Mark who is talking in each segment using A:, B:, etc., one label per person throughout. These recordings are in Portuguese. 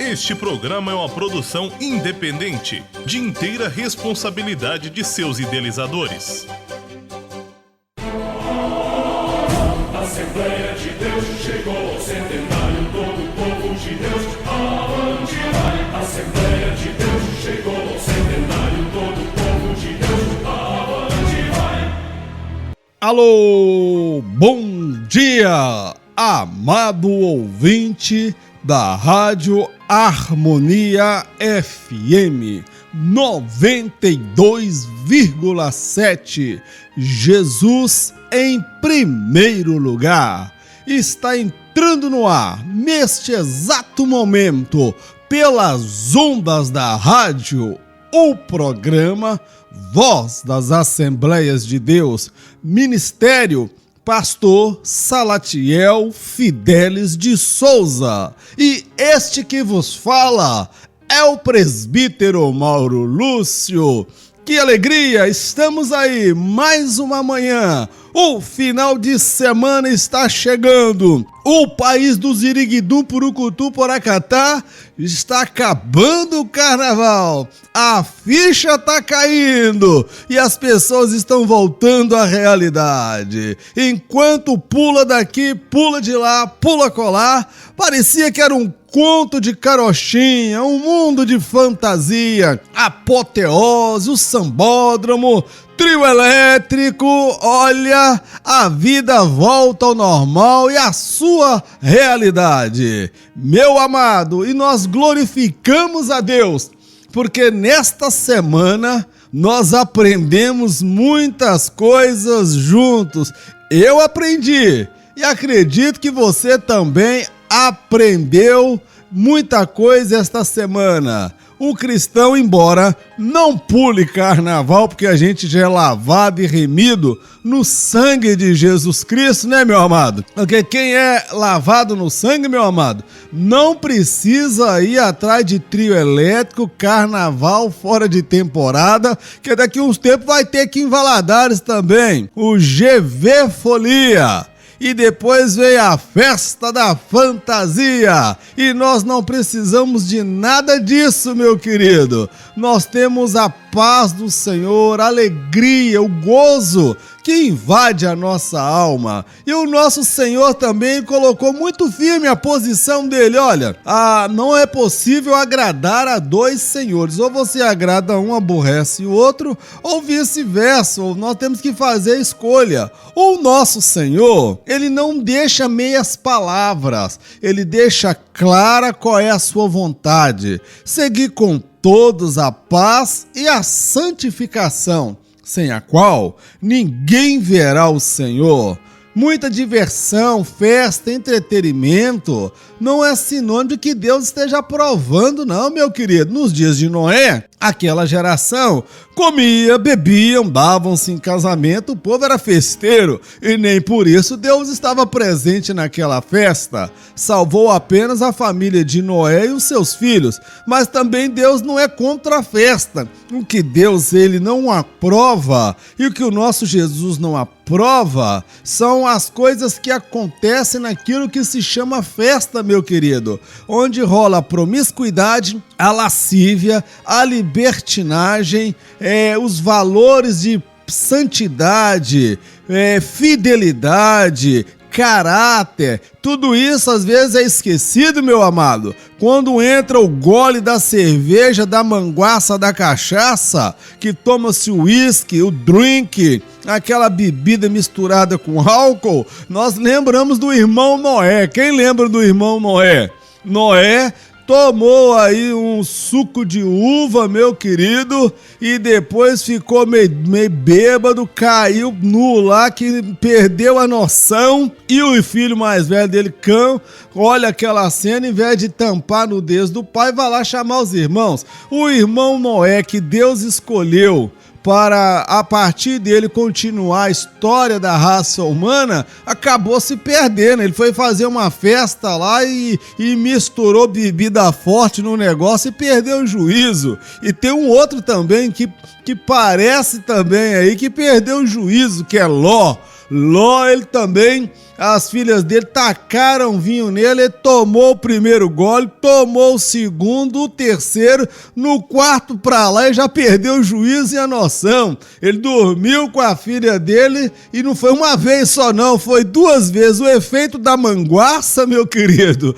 A: Este programa é uma produção independente, de inteira responsabilidade de seus idealizadores.
B: A Assembleia de Deus chegou, centenário, todo o povo de Deus, aonde vai? A Assembleia de Deus chegou, centenário, todo o povo de Deus, aonde vai?
C: Alô, bom dia, amado ouvinte da Rádio Harmonia FM 92,7. Jesus em primeiro lugar. Está entrando no ar, neste exato momento, pelas ondas da rádio, o programa Voz das Assembleias de Deus, Ministério Pastor Salatiel Fidelis de Souza. E este que vos fala é o presbítero Mauro Lúcio. Que alegria, estamos aí, mais uma manhã. O final de semana está chegando. O país do Ziriguidum, Purucutu, Poracatá está acabando o carnaval. A ficha está caindo e as pessoas estão voltando à realidade. Enquanto pula daqui, pula de lá, pula colar, parecia que era um conto de carochinha, um mundo de fantasia, apoteose, o sambódromo, trio elétrico. Olha, a vida volta ao normal e à sua realidade, meu amado, e nós glorificamos a Deus, porque nesta semana nós aprendemos muitas coisas juntos. Eu aprendi e acredito que você também aprendeu muita coisa esta semana. O cristão, embora não pule carnaval, porque a gente já é lavado e remido no sangue de Jesus Cristo, né, meu amado? Porque quem é lavado no sangue, meu amado, não precisa ir atrás de trio elétrico, carnaval fora de temporada, que daqui uns tempos vai ter aqui em Valadares também o GV Folia. E depois veio a festa da fantasia. E nós não precisamos de nada disso, meu querido. Nós temos a paz do Senhor, a alegria, o gozo que invade a nossa alma. E o nosso Senhor também colocou muito firme a posição dele. Olha, não é possível agradar a dois senhores. Ou você agrada um, aborrece o outro, ou vice-versa. Ou nós temos que fazer a escolha. O nosso Senhor, ele não deixa meias palavras. Ele deixa clara qual é a sua vontade. Seguir com todos a paz e a santificação, sem a qual ninguém verá o Senhor. Muita diversão, festa, entretenimento não é sinônimo de que Deus esteja aprovando, não, meu querido. Nos dias de Noé, aquela geração comia, bebiam, davam-se em casamento, o povo era festeiro e nem por isso Deus estava presente naquela festa. Salvou apenas a família de Noé e os seus filhos, mas também Deus não é contra a festa. O que Deus ele não aprova e o que o nosso Jesus não aprova são as coisas que acontecem naquilo que se chama festa, meu querido, onde rola a promiscuidade, a lascívia, a libertinagem, os valores de santidade, fidelidade, caráter, tudo isso às vezes é esquecido, meu amado, quando entra o gole da cerveja, da manguaça, da cachaça, que toma-se o uísque, o drink, aquela bebida misturada com álcool. Nós lembramos do irmão Noé. Quem lembra do irmão Noé? Noé tomou aí um suco de uva, meu querido, e depois ficou meio bêbado, caiu nu lá, que perdeu a noção, e o filho mais velho dele, Cão, olha aquela cena, em vez de tampar a nudez do pai, vai lá chamar os irmãos. O irmão Noé, que Deus escolheu para, a partir dele, continuar a história da raça humana, acabou se perdendo. Ele foi fazer uma festa lá e misturou bebida forte no negócio e perdeu o juízo. E tem um outro também que parece também aí que perdeu o juízo, que é Ló. Ló, ele também as filhas dele tacaram vinho nele, ele tomou o primeiro gole, tomou o segundo, o terceiro, no quarto pra lá ele já perdeu o juízo e a noção. Ele dormiu com a filha dele e não foi uma vez só não, foi 2 vezes. O efeito da manguaça, meu querido,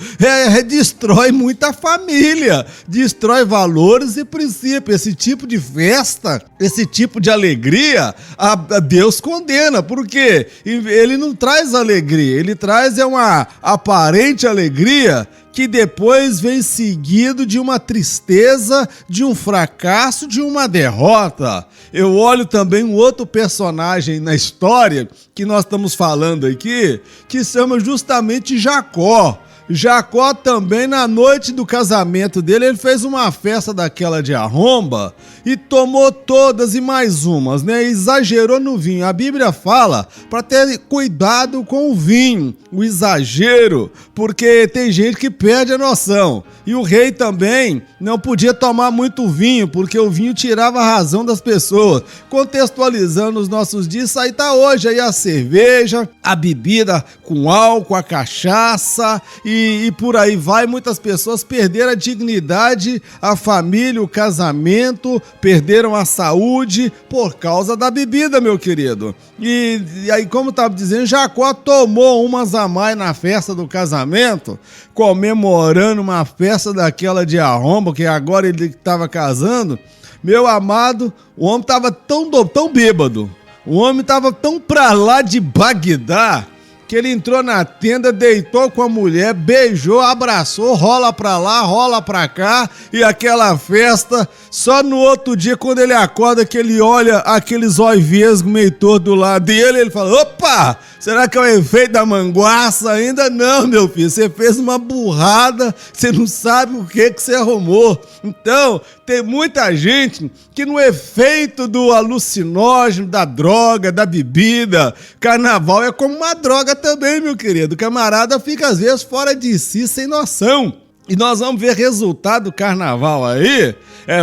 C: destrói muita família, destrói valores e princípios. Esse tipo de festa, esse tipo de alegria, a Deus condena, porque ele não traz alegria, ele traz uma aparente alegria que depois vem seguido de uma tristeza, de um fracasso, de uma derrota. Eu olho também um outro personagem na história que nós estamos falando aqui, que se chama justamente Jacó. Jacó também, na noite do casamento dele, ele fez uma festa daquela de arromba e tomou todas e mais umas, né? Exagerou no vinho. A Bíblia fala para ter cuidado com o vinho, o exagero, porque tem gente que perde a noção. E o rei também não podia tomar muito vinho, porque o vinho tirava a razão das pessoas. Contextualizando os nossos dias, isso aí tá hoje aí a cerveja, a bebida com álcool, a cachaça e por aí vai. Muitas pessoas perderam a dignidade, a família, o casamento, perderam a saúde por causa da bebida, meu querido. E aí, como eu estava dizendo, Jacó tomou umas a mais na festa do casamento, comemorando uma festa daquela de arromba, que agora ele estava casando. Meu amado, o homem estava tão bêbado, o homem estava tão pra lá de Bagdá, que ele entrou na tenda, deitou com a mulher, beijou, abraçou, rola pra lá, rola pra cá, e aquela festa, só no outro dia, quando ele acorda, que ele olha aqueles olhos vesgos meio torto do lado dele, ele fala: opa, será que é o efeito da manguaça ainda? Não, meu filho, você fez uma burrada, você não sabe o que você arrumou. Então, tem muita gente que no efeito do alucinógeno, da droga, da bebida, carnaval é como uma droga também, meu querido. O camarada fica às vezes fora de si, sem noção. E nós vamos ver resultado do carnaval aí,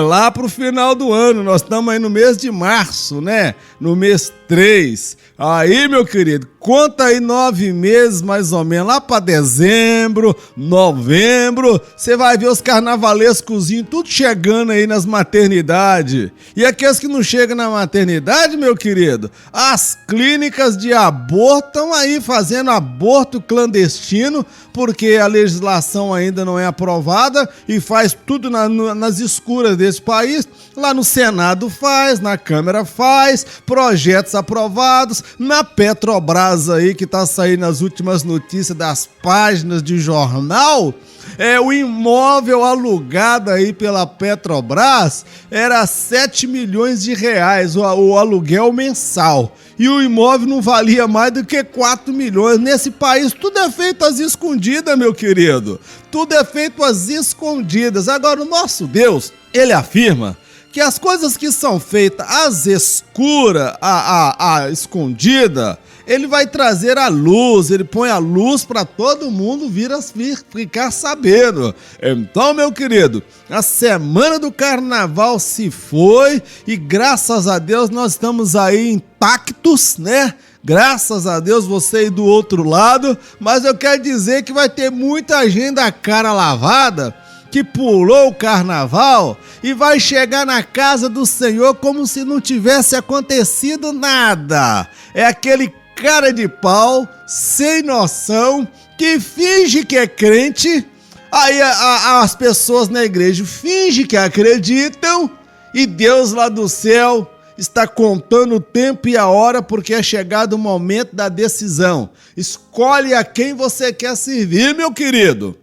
C: lá pro final do ano. Nós estamos aí no mês de março, né? No mês 3. Aí, meu querido, conta aí 9 meses mais ou menos, lá pra dezembro, novembro, você vai ver os carnavalescozinhos tudo chegando aí nas maternidades. E aqueles que não chegam na maternidade, meu querido, as clínicas de aborto estão aí fazendo aborto clandestino, porque a legislação ainda não é aprovada e faz tudo nas escuras desse país. Lá no Senado faz, na Câmara faz, projetos aprovados, na Petrobras aí, que tá saindo as últimas notícias das páginas de jornal, o imóvel alugado aí pela Petrobras era 7 milhões de reais, o aluguel mensal. E o imóvel não valia mais do que 4 milhões. Nesse país tudo é feito às escondidas, meu querido. Tudo é feito às escondidas. Agora, o nosso Deus, ele afirma que as coisas que são feitas às escuras, a escondida, ele vai trazer a luz, ele põe a luz para todo mundo ficar sabendo. Então, meu querido, a semana do carnaval se foi e graças a Deus nós estamos aí intactos, né? Graças a Deus você aí do outro lado, mas eu quero dizer que vai ter muita gente da cara lavada que pulou o carnaval e vai chegar na casa do Senhor como se não tivesse acontecido nada. É aquele cara de pau, sem noção, que finge que é crente, aí as pessoas na igreja fingem que acreditam e Deus lá do céu está contando o tempo e a hora, porque é chegado o momento da decisão. Escolhe a quem você quer servir, meu querido.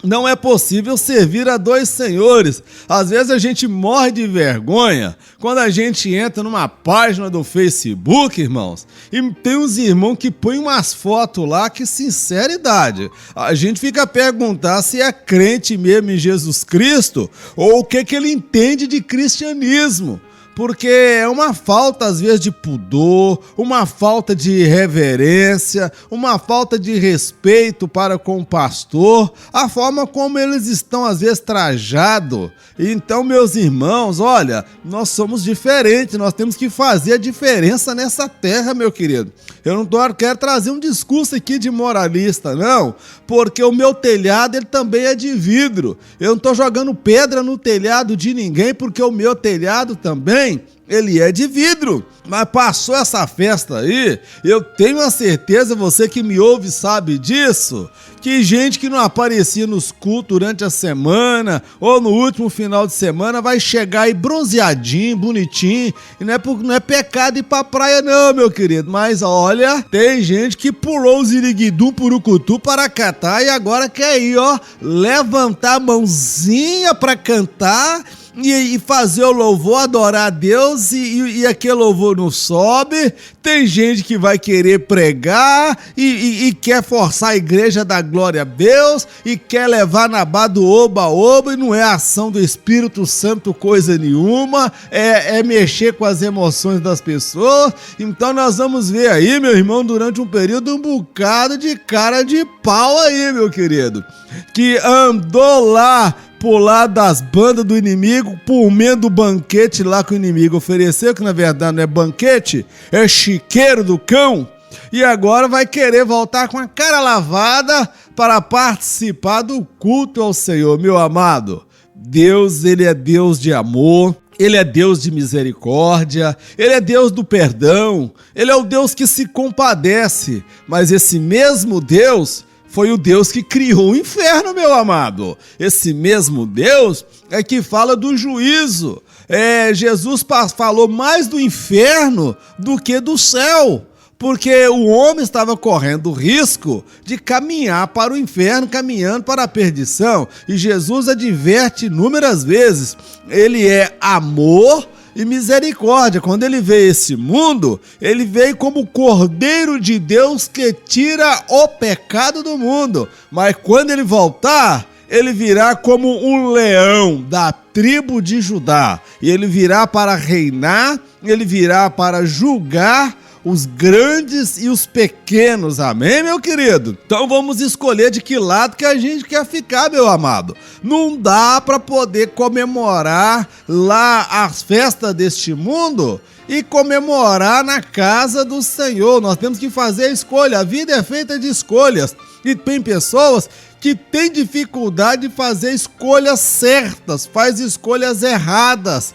C: Não é possível servir a 2 senhores. Às vezes a gente morre de vergonha quando a gente entra numa página do Facebook, irmãos, e tem uns irmãos que põem umas fotos lá que, sinceridade, a gente fica a perguntar se é crente mesmo em Jesus Cristo ou o que ele entende de cristianismo. porque é uma falta às vezes de pudor, uma falta de reverência, uma falta de respeito para com o pastor, a forma como eles estão às vezes trajados. Então, meus irmãos, olha, nós somos diferentes, nós temos que fazer a diferença nessa terra, meu querido. Eu não quero trazer um discurso aqui de moralista, não, porque o meu telhado ele também é de vidro. Eu não estou jogando pedra no telhado de ninguém, porque o meu telhado também ele é de vidro. Mas passou essa festa aí, eu tenho a certeza, você que me ouve sabe disso, que gente que não aparecia nos cultos durante a semana ou no último final de semana vai chegar aí bronzeadinho, bonitinho, e não é pecado ir pra praia não, meu querido, mas olha, tem gente que pulou o ziriguidum purucutu para cantar e agora quer ir, ó, levantar a mãozinha pra cantar e fazer o louvor, adorar a Deus e aquele louvor não sobe. Tem gente que vai querer pregar e quer forçar a igreja da glória a Deus e quer levar na barra do oba-oba e não é ação do Espírito Santo coisa nenhuma, é mexer com as emoções das pessoas. Então nós vamos ver aí, meu irmão, durante um período um bocado de cara de pau aí, meu querido, que andou lá por lá das bandas do inimigo, comendo o banquete lá que o inimigo ofereceu, que na verdade não é banquete, é chiqueiro do cão, e agora vai querer voltar com a cara lavada para participar do culto ao Senhor. Meu amado, Deus, ele é Deus de amor, ele é Deus de misericórdia, ele é Deus do perdão, ele é o Deus que se compadece, mas esse mesmo Deus foi o Deus que criou o inferno, meu amado. Esse mesmo Deus é que fala do juízo. Jesus falou mais do inferno do que do céu, porque o homem estava correndo o risco de caminhar para o inferno, caminhando para a perdição. E Jesus adverte inúmeras vezes, ele é amor e misericórdia. Quando ele veio a esse mundo, ele veio como o Cordeiro de Deus que tira o pecado do mundo. Mas quando ele voltar, ele virá como um leão da tribo de Judá. E ele virá para reinar, ele virá para julgar os grandes e os pequenos, amém, meu querido? Então vamos escolher de que lado que a gente quer ficar, meu amado. Não dá para poder comemorar lá as festas deste mundo e comemorar na casa do Senhor. Nós temos que fazer a escolha, a vida é feita de escolhas, e tem pessoas que têm dificuldade de fazer escolhas certas, faz escolhas erradas.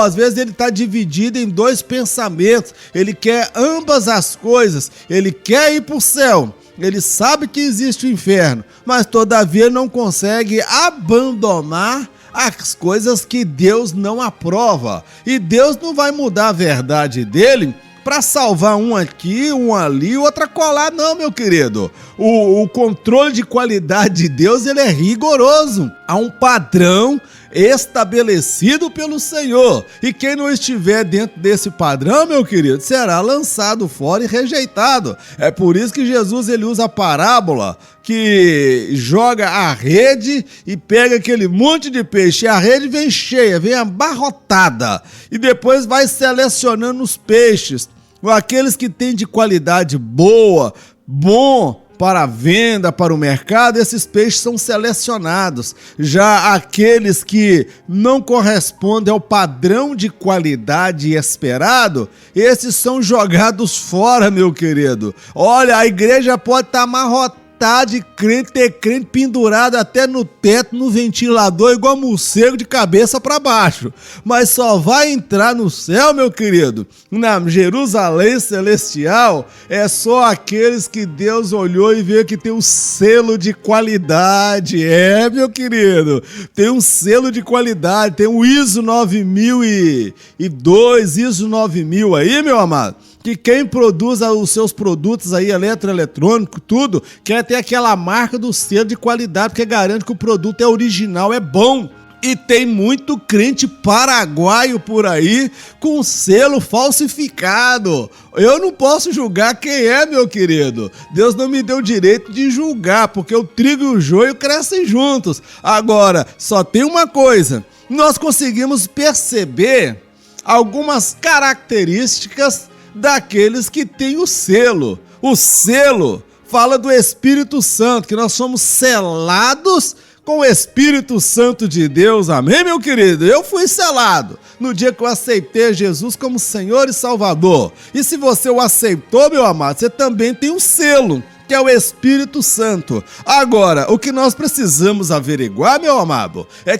C: Às vezes ele está dividido em dois pensamentos, ele quer ambas as coisas, ele quer ir para o céu, ele sabe que existe o inferno, mas todavia não consegue abandonar as coisas que Deus não aprova. E Deus não vai mudar a verdade dele para salvar um aqui, um ali, outra colar, não, meu querido. O controle de qualidade de Deus, ele é rigoroso. Há um padrão estabelecido pelo Senhor. E quem não estiver dentro desse padrão, meu querido, será lançado fora e rejeitado. É por isso que Jesus ele usa a parábola que joga a rede e pega aquele monte de peixe. A rede vem cheia, vem abarrotada. E depois vai selecionando os peixes. Aqueles que têm de qualidade boa, bom para a venda, para o mercado, esses peixes são selecionados. Já aqueles que não correspondem ao padrão de qualidade esperado, esses são jogados fora, meu querido. Olha, a igreja pode estar amarrotada de crente, ter crente pendurado até no teto, no ventilador, igual morcego de cabeça para baixo. Mas só vai entrar no céu, meu querido, na Jerusalém celestial, é só aqueles que Deus olhou e viu que tem um selo de qualidade. Meu querido, tem um selo de qualidade, tem um ISO 9002, ISO 9000 aí, meu amado. Que quem produz os seus produtos aí, eletroeletrônico, tudo, quer ter aquela marca do selo de qualidade, porque garante que o produto é original, é bom. E tem muito crente paraguaio por aí com selo falsificado. Eu não posso julgar quem é, meu querido. Deus não me deu o direito de julgar, porque o trigo e o joio crescem juntos. Agora, só tem uma coisa. Nós conseguimos perceber algumas características daqueles que têm o selo. O selo fala do Espírito Santo, que nós somos selados com o Espírito Santo de Deus, amém, meu querido? Eu fui selado no dia que eu aceitei Jesus como Senhor e Salvador. E se você o aceitou, meu amado, você também tem um selo, que é o Espírito Santo. Agora, o que nós precisamos averiguar, meu amado, é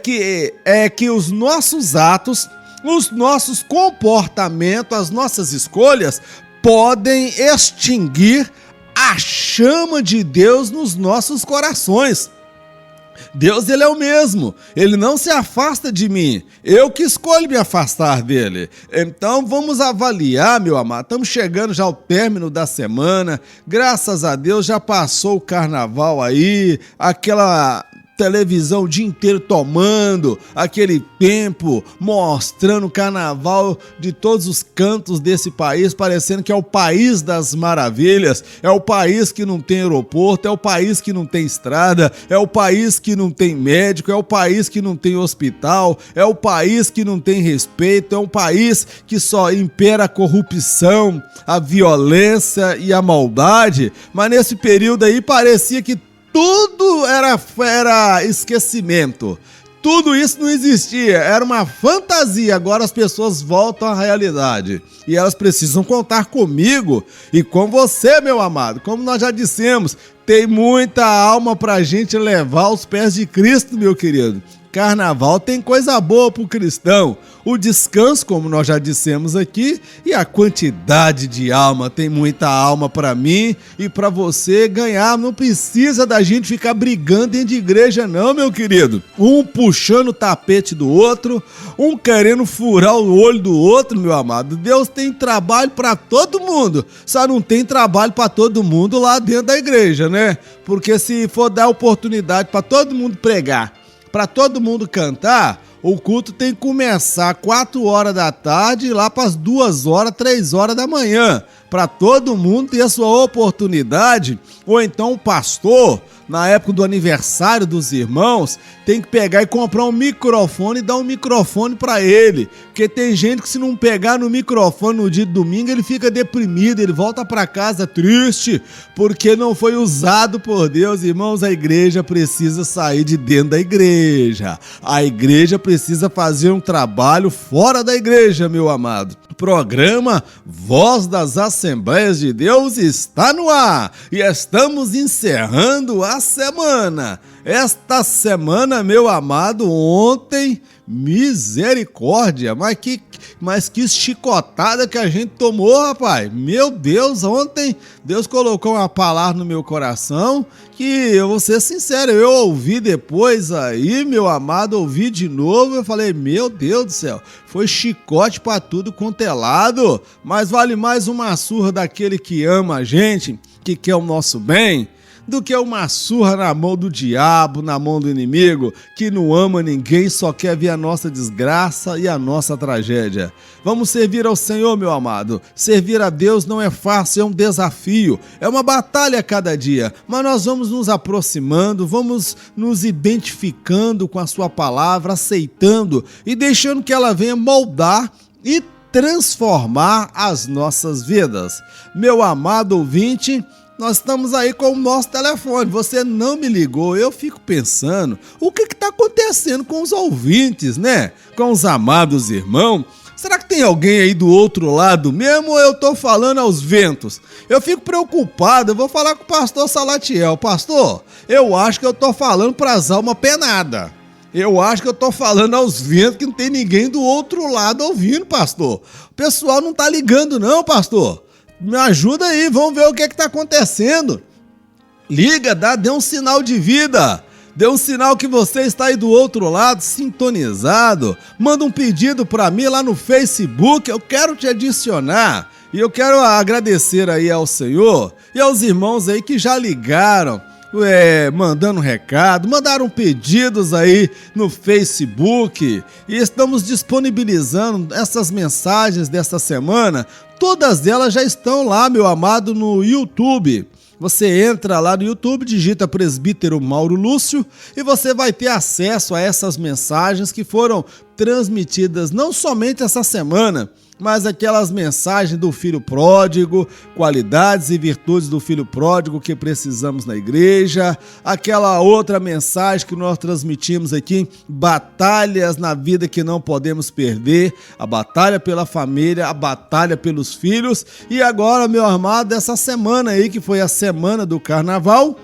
C: que os nossos atos, os nossos comportamentos, as nossas escolhas podem extinguir a chama de Deus nos nossos corações. Deus, ele é o mesmo, ele não se afasta de mim, eu que escolho me afastar dele. Então vamos avaliar, meu amado, estamos chegando já ao término da semana, graças a Deus já passou o carnaval aí, aquela televisão o dia inteiro tomando, aquele tempo mostrando o carnaval de todos os cantos desse país, parecendo que é o país das maravilhas, é o país que não tem aeroporto, é o país que não tem estrada, é o país que não tem médico, é o país que não tem hospital, é o país que não tem respeito, é um país que só impera a corrupção, a violência e a maldade. Mas nesse período aí parecia que tudo era esquecimento. Tudo isso não existia, era uma fantasia. Agora as pessoas voltam à realidade. E elas precisam contar comigo e com você, meu amado. Como nós já dissemos, tem muita alma pra gente levar aos pés de Cristo, meu querido. Carnaval tem coisa boa pro cristão. O descanso, como nós já dissemos aqui, e a quantidade de alma. Tem muita alma para mim e para você ganhar. Não precisa da gente ficar brigando dentro de igreja não, meu querido. Um puxando o tapete do outro, um querendo furar o olho do outro, meu amado. Deus tem trabalho para todo mundo. Só não tem trabalho para todo mundo lá dentro da igreja, né? Porque se for dar oportunidade para todo mundo pregar, para todo mundo cantar, o culto tem que começar 4 horas da tarde e lá para as 2 horas, 3 horas da manhã, para todo mundo ter a sua oportunidade. Ou então o pastor, na época do aniversário dos irmãos, tem que pegar e comprar um microfone e dar um microfone para ele, porque tem gente que se não pegar no microfone no dia de domingo, ele fica deprimido, ele volta para casa triste, porque não foi usado por Deus. Irmãos, a igreja precisa sair de dentro da igreja, a igreja precisa fazer um trabalho fora da igreja, meu amado. O programa Voz das Assembleias de Deus está no ar e estamos encerrando a semana. Esta semana, meu amado, ontem, misericórdia, mas que chicotada que a gente tomou, rapaz. Meu Deus, ontem Deus colocou uma palavra no meu coração que, eu vou ser sincero, eu ouvi depois aí, meu amado, ouvi de novo, eu falei, meu Deus do céu, foi chicote pra tudo quanto é lado, mas vale mais uma surra daquele que ama a gente, que quer o nosso bem, do que uma surra na mão do diabo, na mão do inimigo, que não ama ninguém, só quer ver a nossa desgraça e a nossa tragédia. Vamos servir ao Senhor, meu amado. Servir a Deus não é fácil, é um desafio, é uma batalha a cada dia, mas nós vamos nos aproximando, vamos nos identificando com a sua palavra, aceitando e deixando que ela venha moldar e transformar as nossas vidas. Meu amado ouvinte, nós estamos aí com o nosso telefone, você não me ligou, eu fico pensando, o que está acontecendo com os ouvintes, né? Com os amados irmãos, será que tem alguém aí do outro lado mesmo ou eu estou falando aos ventos? Eu fico preocupado, eu vou falar com o pastor Salatiel, pastor, eu acho que eu estou falando para as almas penadas. Eu acho que eu tô falando aos ventos que não tem ninguém do outro lado ouvindo, pastor. O pessoal não tá ligando não, pastor. Me ajuda aí, vamos ver o que tá acontecendo. Liga, dê um sinal de vida. Dê um sinal que você está aí do outro lado, sintonizado. Manda um pedido para mim lá no Facebook, eu quero te adicionar. E eu quero agradecer aí ao Senhor e aos irmãos aí que já ligaram, mandando recado, mandaram pedidos aí no Facebook e estamos disponibilizando essas mensagens desta semana. Todas elas já estão lá, meu amado, no YouTube. Você entra lá no YouTube, digita Presbítero Mauro Lúcio e você vai ter acesso a essas mensagens que foram transmitidas não somente essa semana, mas aquelas mensagens do filho pródigo, qualidades e virtudes do filho pródigo que precisamos na igreja, aquela outra mensagem que nós transmitimos aqui, batalhas na vida que não podemos perder, a batalha pela família, a batalha pelos filhos, e agora, meu amado, essa semana aí que foi a semana do carnaval,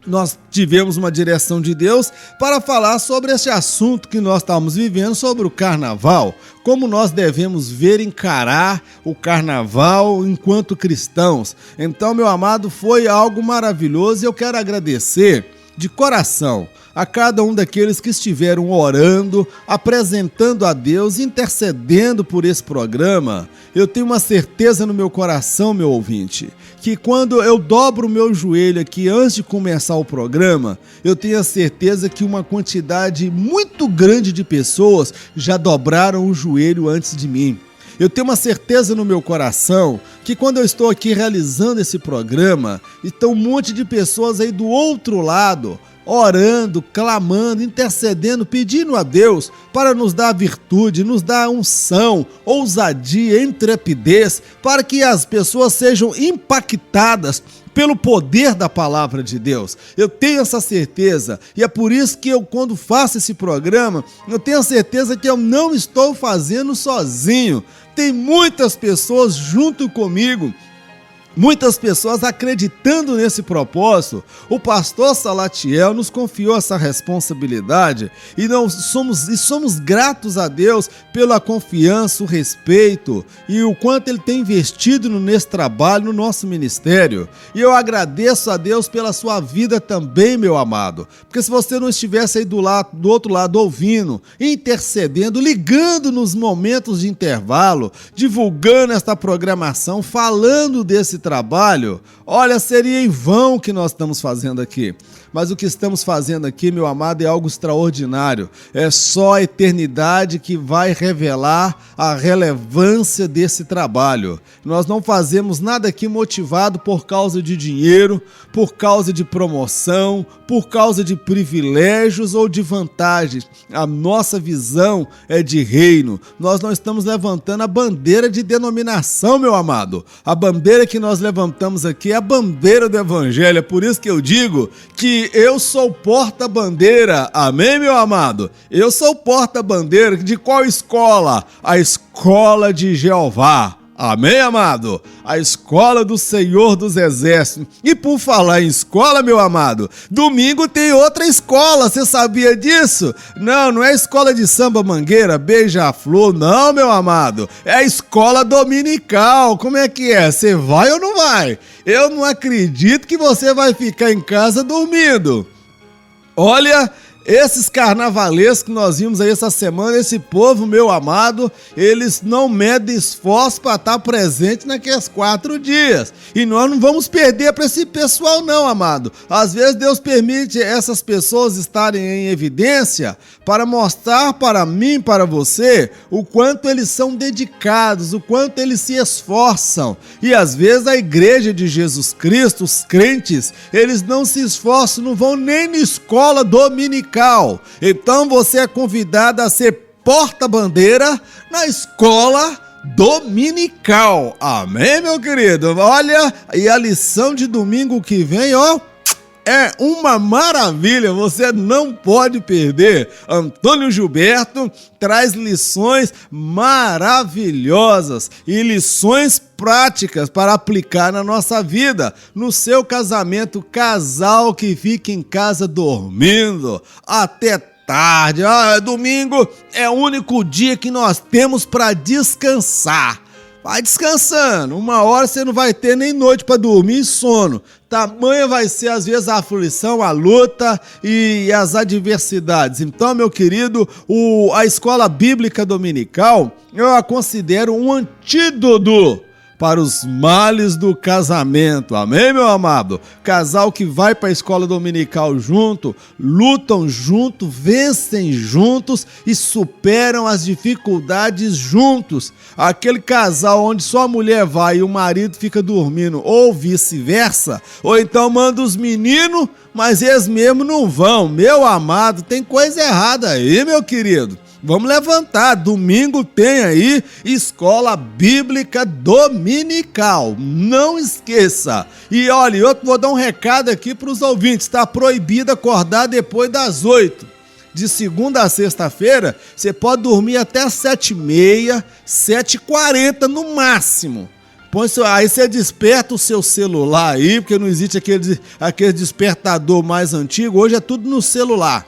C: nós tivemos uma direção de Deus para falar sobre esse assunto que nós estamos vivendo, sobre o carnaval, como nós devemos ver e encarar o carnaval enquanto cristãos. Então, meu amado, foi algo maravilhoso e eu quero agradecer de coração a cada um daqueles que estiveram orando, apresentando a Deus, intercedendo por esse programa. Eu tenho uma certeza no meu coração, meu ouvinte, que quando eu dobro o meu joelho aqui antes de começar o programa, eu tenho a certeza que uma quantidade muito grande de pessoas já dobraram o joelho antes de mim. Eu tenho uma certeza no meu coração que quando eu estou aqui realizando esse programa, estão um monte de pessoas aí do outro lado, orando, clamando, intercedendo, pedindo a Deus para nos dar virtude, nos dar unção, ousadia, intrepidez, para que as pessoas sejam impactadas pelo poder da palavra de Deus. Eu tenho essa certeza e é por isso que eu, quando faço esse programa, eu tenho a certeza que eu não estou fazendo sozinho. Tem muitas pessoas junto comigo, muitas pessoas acreditando nesse propósito. O pastor Salatiel nos confiou essa responsabilidade e somos gratos a Deus pela confiança, o respeito e o quanto ele tem investido nesse trabalho, no nosso ministério. E eu agradeço a Deus pela sua vida também, meu amado, porque se você não estivesse aí do outro lado ouvindo, intercedendo, ligando nos momentos de intervalo, divulgando esta programação, falando desse trabalho, olha, seria em vão o que nós estamos fazendo aqui. Mas o que estamos fazendo aqui, meu amado, é algo extraordinário. É só a eternidade que vai revelar a relevância desse trabalho. Nós não fazemos nada aqui motivado por causa de dinheiro, por causa de promoção, por causa de privilégios ou de vantagens. A nossa visão é de reino. Nós não estamos levantando a bandeira de denominação, meu amado. A bandeira que nós levantamos aqui é a bandeira do evangelho. É por isso que eu digo que eu sou porta-bandeira. Amém, meu amado? Eu sou porta-bandeira de qual escola? A escola de Jeová. Amém, amado? A escola do Senhor dos Exércitos. E por falar em escola, meu amado, domingo tem outra escola, você sabia disso? Não é a escola de samba Mangueira, Beija-Flor, não, meu amado. É a escola dominical. Como é que é? Você vai ou não vai? Eu não acredito que você vai ficar em casa dormindo. Olha, esses carnavalescos que nós vimos aí essa semana, esse povo, meu amado, eles não medem esforço para estar presente naqueles 4 dias. E nós não vamos perder para esse pessoal não, amado. Às vezes Deus permite essas pessoas estarem em evidência para mostrar para mim, para você, o quanto eles são dedicados, o quanto eles se esforçam. E às vezes a igreja de Jesus Cristo, os crentes, eles não se esforçam, não vão nem na escola dominical. Então você é convidado a ser porta-bandeira na escola dominical. Amém, meu querido? Olha, e a lição de domingo que vem, ó, é uma maravilha, você não pode perder. Antônio Gilberto traz lições maravilhosas e lições práticas para aplicar na nossa vida, no seu casamento, casal que fica em casa dormindo até tarde. Domingo é o único dia que nós temos para descansar. Vai descansando, 1 hora você não vai ter nem noite para dormir e sono. Tamanha vai ser às vezes a aflição, a luta e as adversidades. Então, meu querido, a escola bíblica dominical eu a considero um antídoto para os males do casamento. Amém, meu amado? Casal que vai para a escola dominical junto, lutam junto, vencem juntos e superam as dificuldades juntos. Aquele casal onde só a mulher vai e o marido fica dormindo, ou vice-versa, ou então manda os meninos, mas eles mesmo não vão. Meu amado, tem coisa errada aí, meu querido. Vamos levantar, domingo tem aí escola bíblica dominical, não esqueça. E olha, eu vou dar um recado aqui para os ouvintes, está proibido acordar depois das 8. De segunda a sexta-feira, você pode dormir até 7h30, 7h40 no máximo. Aí você desperta o seu celular aí, porque não existe aquele despertador mais antigo, hoje é tudo no celular.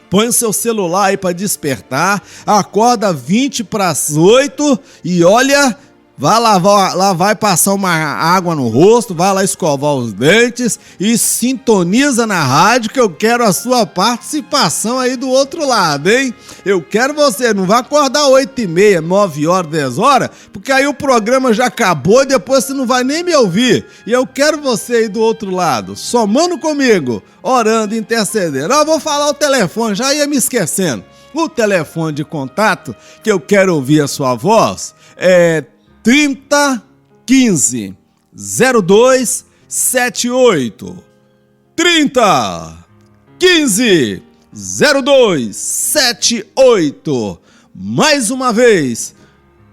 C: Põe o seu celular aí para despertar, acorda 20 para as 8 e olha, vai lá vai passar uma água no rosto, vai lá escovar os dentes e sintoniza na rádio que eu quero a sua participação aí do outro lado, hein? Eu quero você, não vai acordar 8h30, 9 horas, 10 horas, porque aí o programa já acabou e depois você não vai nem me ouvir. E eu quero você aí do outro lado, somando comigo, orando, intercedendo. Eu vou falar o telefone, já ia me esquecendo. O telefone de contato que eu quero ouvir a sua voz é 3015 0278 3015 0278. Mais uma vez,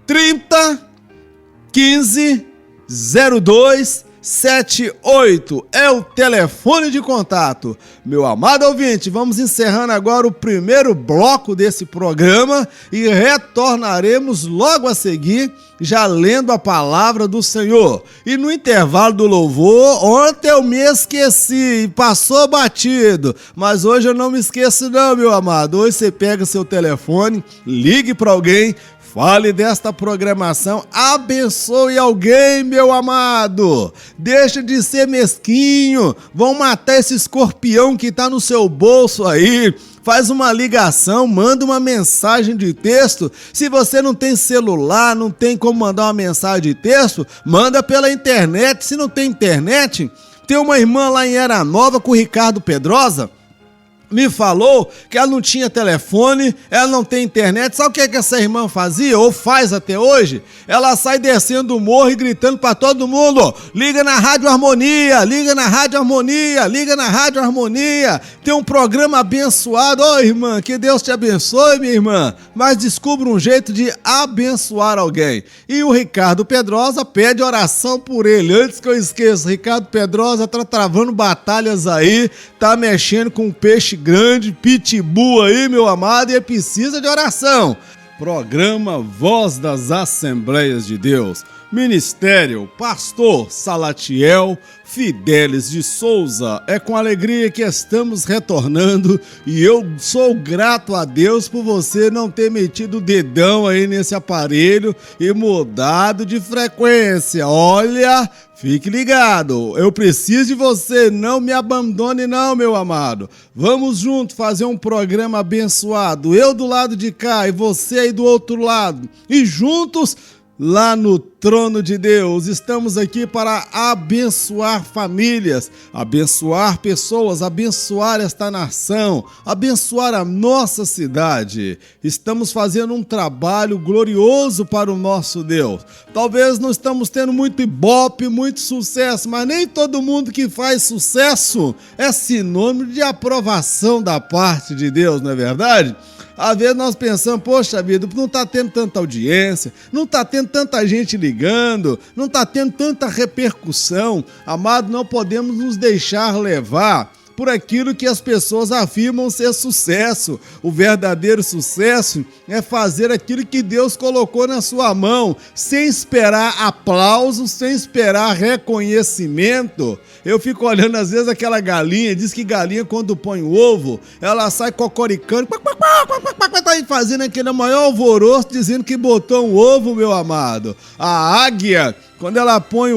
C: 3015 0278 é o telefone de contato. Meu amado ouvinte, vamos encerrando agora o primeiro bloco desse programa e retornaremos logo a seguir, já lendo a palavra do Senhor. E no intervalo do louvor, ontem eu me esqueci, passou batido, mas hoje eu não me esqueço não, meu amado. Hoje você pega seu telefone, ligue para alguém, fale desta programação, abençoe alguém, meu amado. Deixa de ser mesquinho, vão matar esse escorpião que tá no seu bolso aí. Faz uma ligação, manda uma mensagem de texto. Se você não tem celular, não tem como mandar uma mensagem de texto, manda pela internet. Se não tem internet, tem uma irmã lá em Era Nova com o Ricardo Pedrosa, me falou que ela não tinha telefone, ela não tem internet. Sabe o que essa irmã fazia, ou faz até hoje? Ela sai descendo o morro e gritando pra todo mundo: liga na Rádio Harmonia, liga na Rádio Harmonia, liga na Rádio Harmonia. Tem um programa abençoado. Ô irmã, que Deus te abençoe, minha irmã, mas descubra um jeito de abençoar alguém. E o Ricardo Pedrosa pede oração por ele. Antes que eu esqueça, Ricardo Pedrosa tá travando batalhas aí, tá mexendo com um peixe grande, pitbull aí, meu amado, e precisa de oração. Programa Voz das Assembleias de Deus. Ministério Pastor Salatiel Fidelis de Souza. É com alegria que estamos retornando e eu sou grato a Deus por você não ter metido o dedão aí nesse aparelho e mudado de frequência. Olha, fique ligado, eu preciso de você, não me abandone não, meu amado. Vamos juntos fazer um programa abençoado, eu do lado de cá e você aí do outro lado, e juntos lá no trono de Deus, estamos aqui para abençoar famílias, abençoar pessoas, abençoar esta nação, abençoar a nossa cidade. Estamos fazendo um trabalho glorioso para o nosso Deus. Talvez não estamos tendo muito ibope, muito sucesso, mas nem todo mundo que faz sucesso é sinônimo de aprovação da parte de Deus, não é verdade? Às vezes nós pensamos, poxa vida, não está tendo tanta audiência, não está tendo tanta gente ligando, não está tendo tanta repercussão. Amado, não podemos nos deixar levar por aquilo que as pessoas afirmam ser sucesso. O verdadeiro sucesso é fazer aquilo que Deus colocou na sua mão, sem esperar aplausos, sem esperar reconhecimento. Eu fico olhando às vezes aquela galinha, diz que galinha quando põe o ovo, ela sai cocoricando, tá aí fazendo aquele maior alvoroço, dizendo que botou um ovo, meu amado. A águia, quando ela põe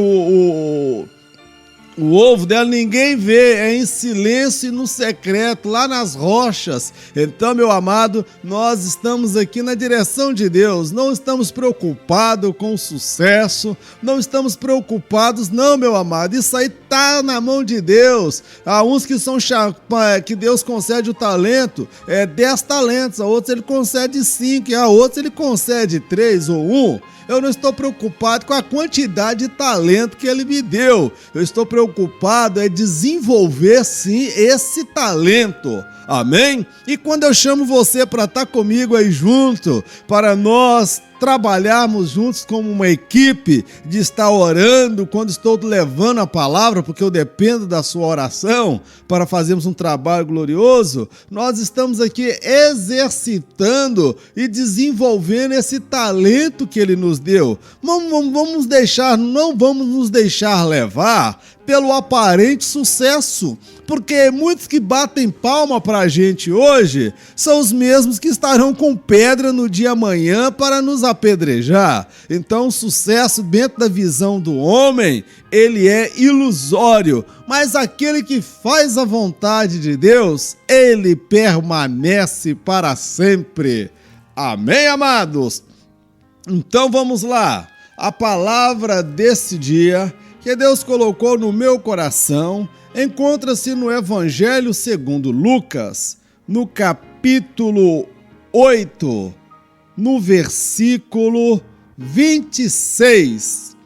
C: O ovo dela ninguém vê, é em silêncio e no secreto, lá nas rochas. Então, meu amado, nós estamos aqui na direção de Deus, não estamos preocupados com o sucesso, não estamos preocupados, não, meu amado, isso aí tá na mão de Deus. Há uns que Deus concede o talento, 10 talentos, a outros ele concede 5, e a outros ele concede 3 ou 1. Eu não estou preocupado com a quantidade de talento que ele me deu. Eu estou preocupado em desenvolver, sim, esse talento. Amém? E quando eu chamo você para estar comigo aí junto, para nós trabalharmos juntos como uma equipe, de estar orando quando estou levando a palavra, porque eu dependo da sua oração para fazermos um trabalho glorioso, nós estamos aqui exercitando e desenvolvendo esse talento que ele nos deu. Não vamos nos deixar levar pelo aparente sucesso, porque muitos que batem palma para a gente hoje são os mesmos que estarão com pedra no dia amanhã para nos apedrejar. Então, o sucesso dentro da visão do homem, ele é ilusório, mas aquele que faz a vontade de Deus, ele permanece para sempre. Amém, amados? Então, vamos lá. A palavra desse dia que Deus colocou no meu coração encontra-se no Evangelho segundo Lucas, no capítulo 8, no versículo 26.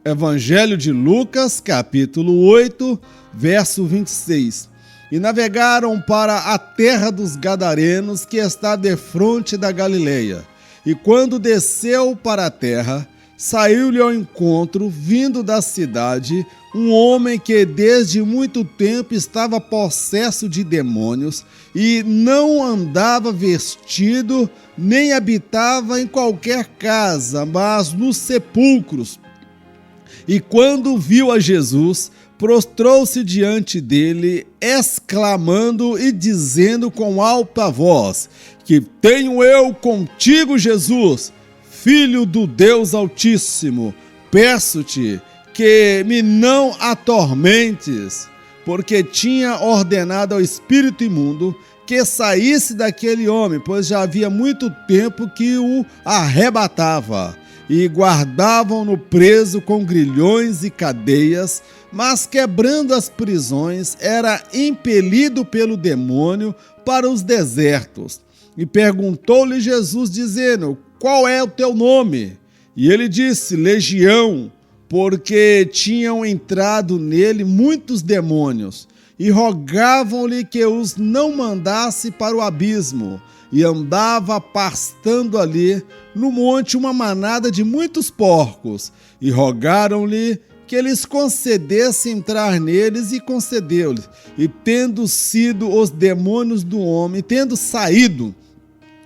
C: Evangelho de Lucas, capítulo 8, verso 26. E navegaram para a terra dos Gadarenos, que está defronte da Galileia. E quando desceu para a terra, saiu-lhe ao encontro, vindo da cidade, um homem que desde muito tempo estava possesso de demônios e não andava vestido, nem habitava em qualquer casa, mas nos sepulcros. E quando viu a Jesus, prostrou-se diante dele, exclamando e dizendo com alta voz: que tenho eu contigo, Jesus, Filho do Deus Altíssimo, peço-te que me não atormentes, porque tinha ordenado ao espírito imundo que saísse daquele homem, pois já havia muito tempo que o arrebatava, e guardavam-no preso com grilhões e cadeias, mas quebrando as prisões, era impelido pelo demônio para os desertos. E perguntou-lhe Jesus, dizendo: qual é o teu nome? E ele disse: Legião, porque tinham entrado nele muitos demônios, e rogavam-lhe que os não mandasse para o abismo. E andava pastando ali no monte uma manada de muitos porcos, e rogaram-lhe que lhes concedesse entrar neles, e concedeu-lhes. E tendo sido os demônios do homem, tendo saído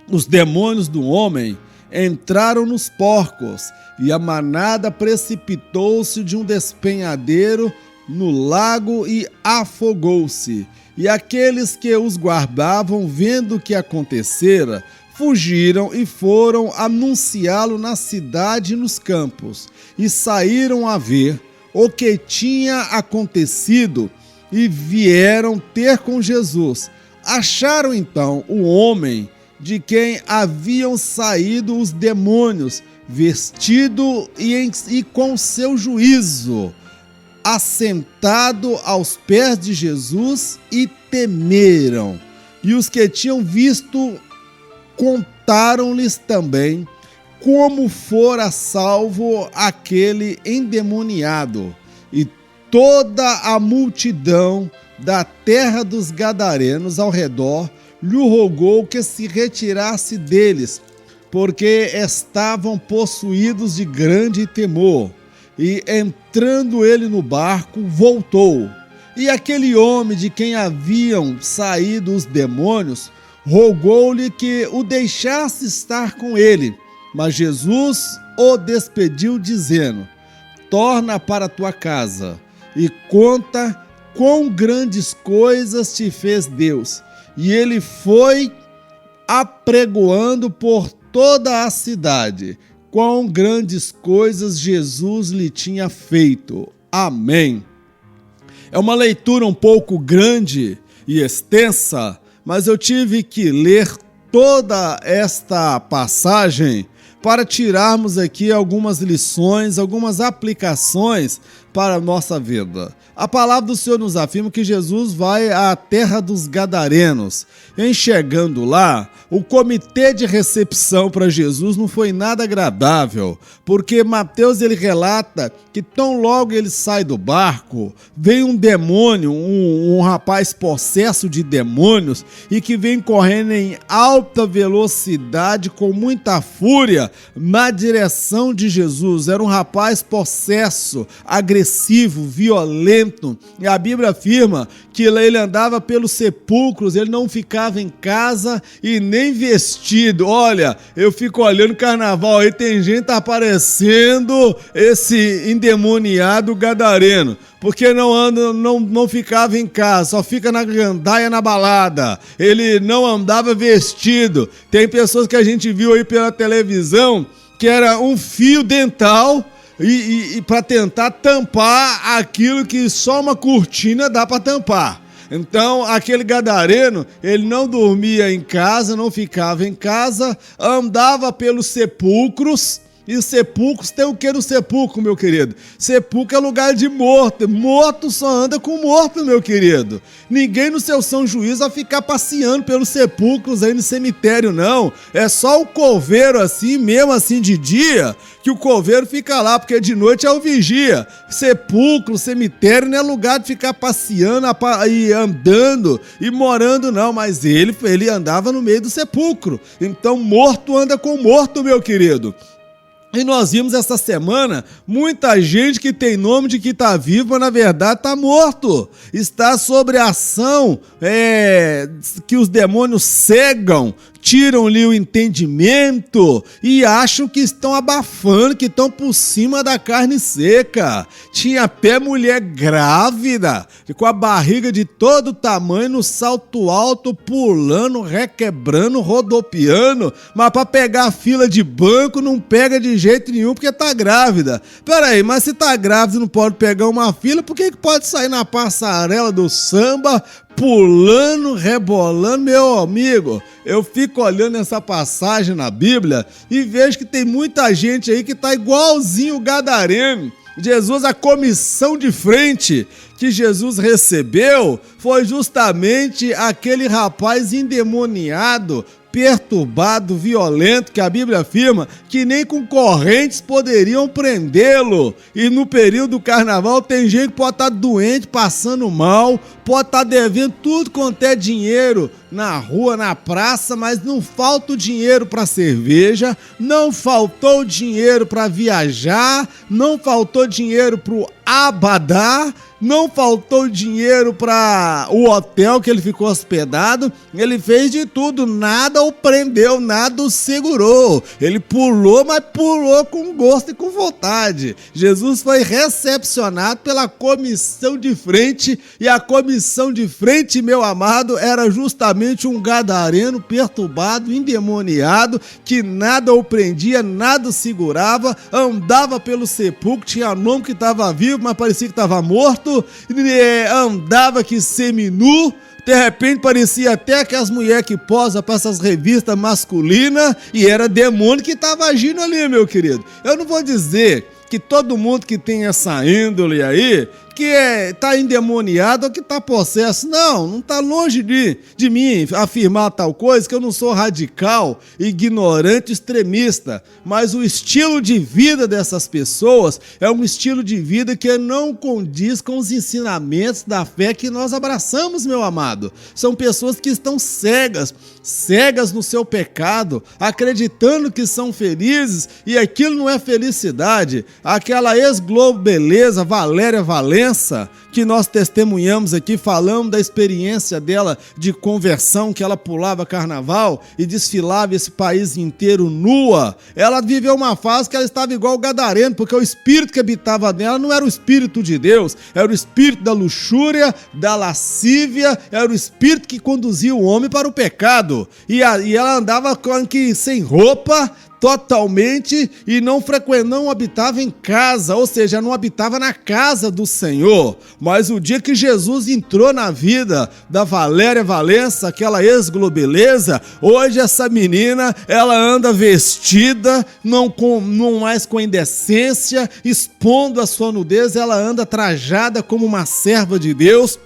C: os demônios do homem, entraram nos porcos, e a manada precipitou-se de um despenhadeiro no lago e afogou-se. E aqueles que os guardavam, vendo o que acontecera, fugiram e foram anunciá-lo na cidade e nos campos, e saíram a ver o que tinha acontecido, e vieram ter com Jesus. Acharam então o homem de quem haviam saído os demônios, vestido e com seu juízo, assentado aos pés de Jesus, e temeram. E os que tinham visto contaram-lhes também como fora salvo aquele endemoniado. E toda a multidão da terra dos Gadarenos ao redor lhe rogou que se retirasse deles, porque estavam possuídos de grande temor. E entrando ele no barco, voltou. E aquele homem de quem haviam saído os demônios rogou-lhe que o deixasse estar com ele. Mas Jesus o despediu, dizendo: torna para tua casa e conta quão grandes coisas te fez Deus. E ele foi apregoando por toda a cidade quão grandes coisas Jesus lhe tinha feito. Amém. É uma leitura um pouco grande e extensa, mas eu tive que ler toda esta passagem para tirarmos aqui algumas lições, algumas aplicações para a nossa vida. A palavra do Senhor nos afirma que Jesus vai à terra dos Gadarenos. Em chegando lá, o comitê de recepção para Jesus não foi nada agradável, porque Mateus ele relata que tão logo ele sai do barco, vem um demônio, um rapaz possesso de demônios e que vem correndo em alta velocidade com muita fúria na direção de Jesus. Era um rapaz possesso, agressivo, violento, e a Bíblia afirma que ele andava pelos sepulcros, ele não ficava em casa e nem vestido. Olha, eu fico olhando o carnaval aí, tem gente aparecendo esse endemoniado gadareno, porque não ficava em casa, só fica na gandaia, na balada. Ele não andava vestido. Tem pessoas que a gente viu aí pela televisão que era um fio dental e para tentar tampar aquilo que só uma cortina dá para tampar. Então, aquele gadareno, ele não dormia em casa, não ficava em casa, andava pelos sepulcros. E sepulcros tem o que no sepulcro, meu querido? Sepulcro é lugar de morto. Morto só anda com morto, meu querido. Ninguém no seu São Juízo vai ficar passeando pelos sepulcros aí no cemitério, não. É só o coveiro assim, mesmo assim de dia, que o coveiro fica lá, porque de noite é o vigia. Sepulcro, cemitério não é lugar de ficar passeando e andando e morando, não. Mas ele andava no meio do sepulcro. Então morto anda com morto, meu querido. E nós vimos essa semana muita gente que tem nome de que está vivo, mas na verdade está morto. Está sobre a ação que os demônios cegam, tiram-lhe o entendimento e acham que estão abafando, que estão por cima da carne seca. Tinha até mulher grávida, com a barriga de todo tamanho, no salto alto, pulando, requebrando, rodopiando, mas para pegar a fila de banco não pega de jeito nenhum porque tá grávida. Peraí, mas se tá grávida e não pode pegar uma fila, por que pode sair na passarela do samba pulando, rebolando? Meu amigo, eu fico olhando essa passagem na Bíblia e vejo que tem muita gente aí que tá igualzinho o gadareno. Jesus, a comissão de frente que Jesus recebeu foi justamente aquele rapaz endemoniado, perturbado, violento, que a Bíblia afirma que nem com correntes poderiam prendê-lo. E no período do carnaval tem gente que pode estar doente, passando mal, pode estar devendo tudo quanto é dinheiro na rua, na praça, mas não falta o dinheiro para cerveja, não faltou dinheiro para viajar, não faltou dinheiro para o abadá, não faltou dinheiro para o hotel que ele ficou hospedado. Ele fez de tudo, nada o prendeu, nada o segurou. Ele pulou, mas pulou com gosto e com vontade. Jesus foi recepcionado pela comissão de frente, e a comissão de frente, meu amado, era justamente um gadareno perturbado, endemoniado, que nada o prendia, nada o segurava, andava pelo sepulcro, tinha nome que estava vivo, mas parecia que estava morto, andava que seminu. De repente parecia até que as mulheres que posam para essas revistas masculinas, e era demônio que estava agindo ali, meu querido. Eu não vou dizer que todo mundo que tem essa índole aí, que tá endemoniado ou que tá possesso. Não tá longe de mim afirmar tal coisa, que eu não sou radical, ignorante, extremista, mas o estilo de vida dessas pessoas é um estilo de vida que não condiz com os ensinamentos da fé que nós abraçamos, meu amado. São pessoas que estão cegas no seu pecado, acreditando que são felizes, e aquilo não é felicidade. Aquela ex-Globo Beleza, Valéria Valença, que nós testemunhamos aqui, falamos da experiência dela de conversão, que ela pulava carnaval e desfilava esse país inteiro nua. Ela viveu uma fase que ela estava igual o gadareno, porque o espírito que habitava nela não era o espírito de Deus, era o espírito da luxúria, da lascívia, era o espírito que conduzia o homem para o pecado. E ela andava sem roupa, totalmente e não habitava em casa, ou seja, não habitava na casa do Senhor. Mas o dia que Jesus entrou na vida da Valéria Valença, aquela ex-globeleza, hoje essa menina, ela anda vestida, não mais com indecência, expondo a sua nudez, ela anda trajada como uma serva de Deus.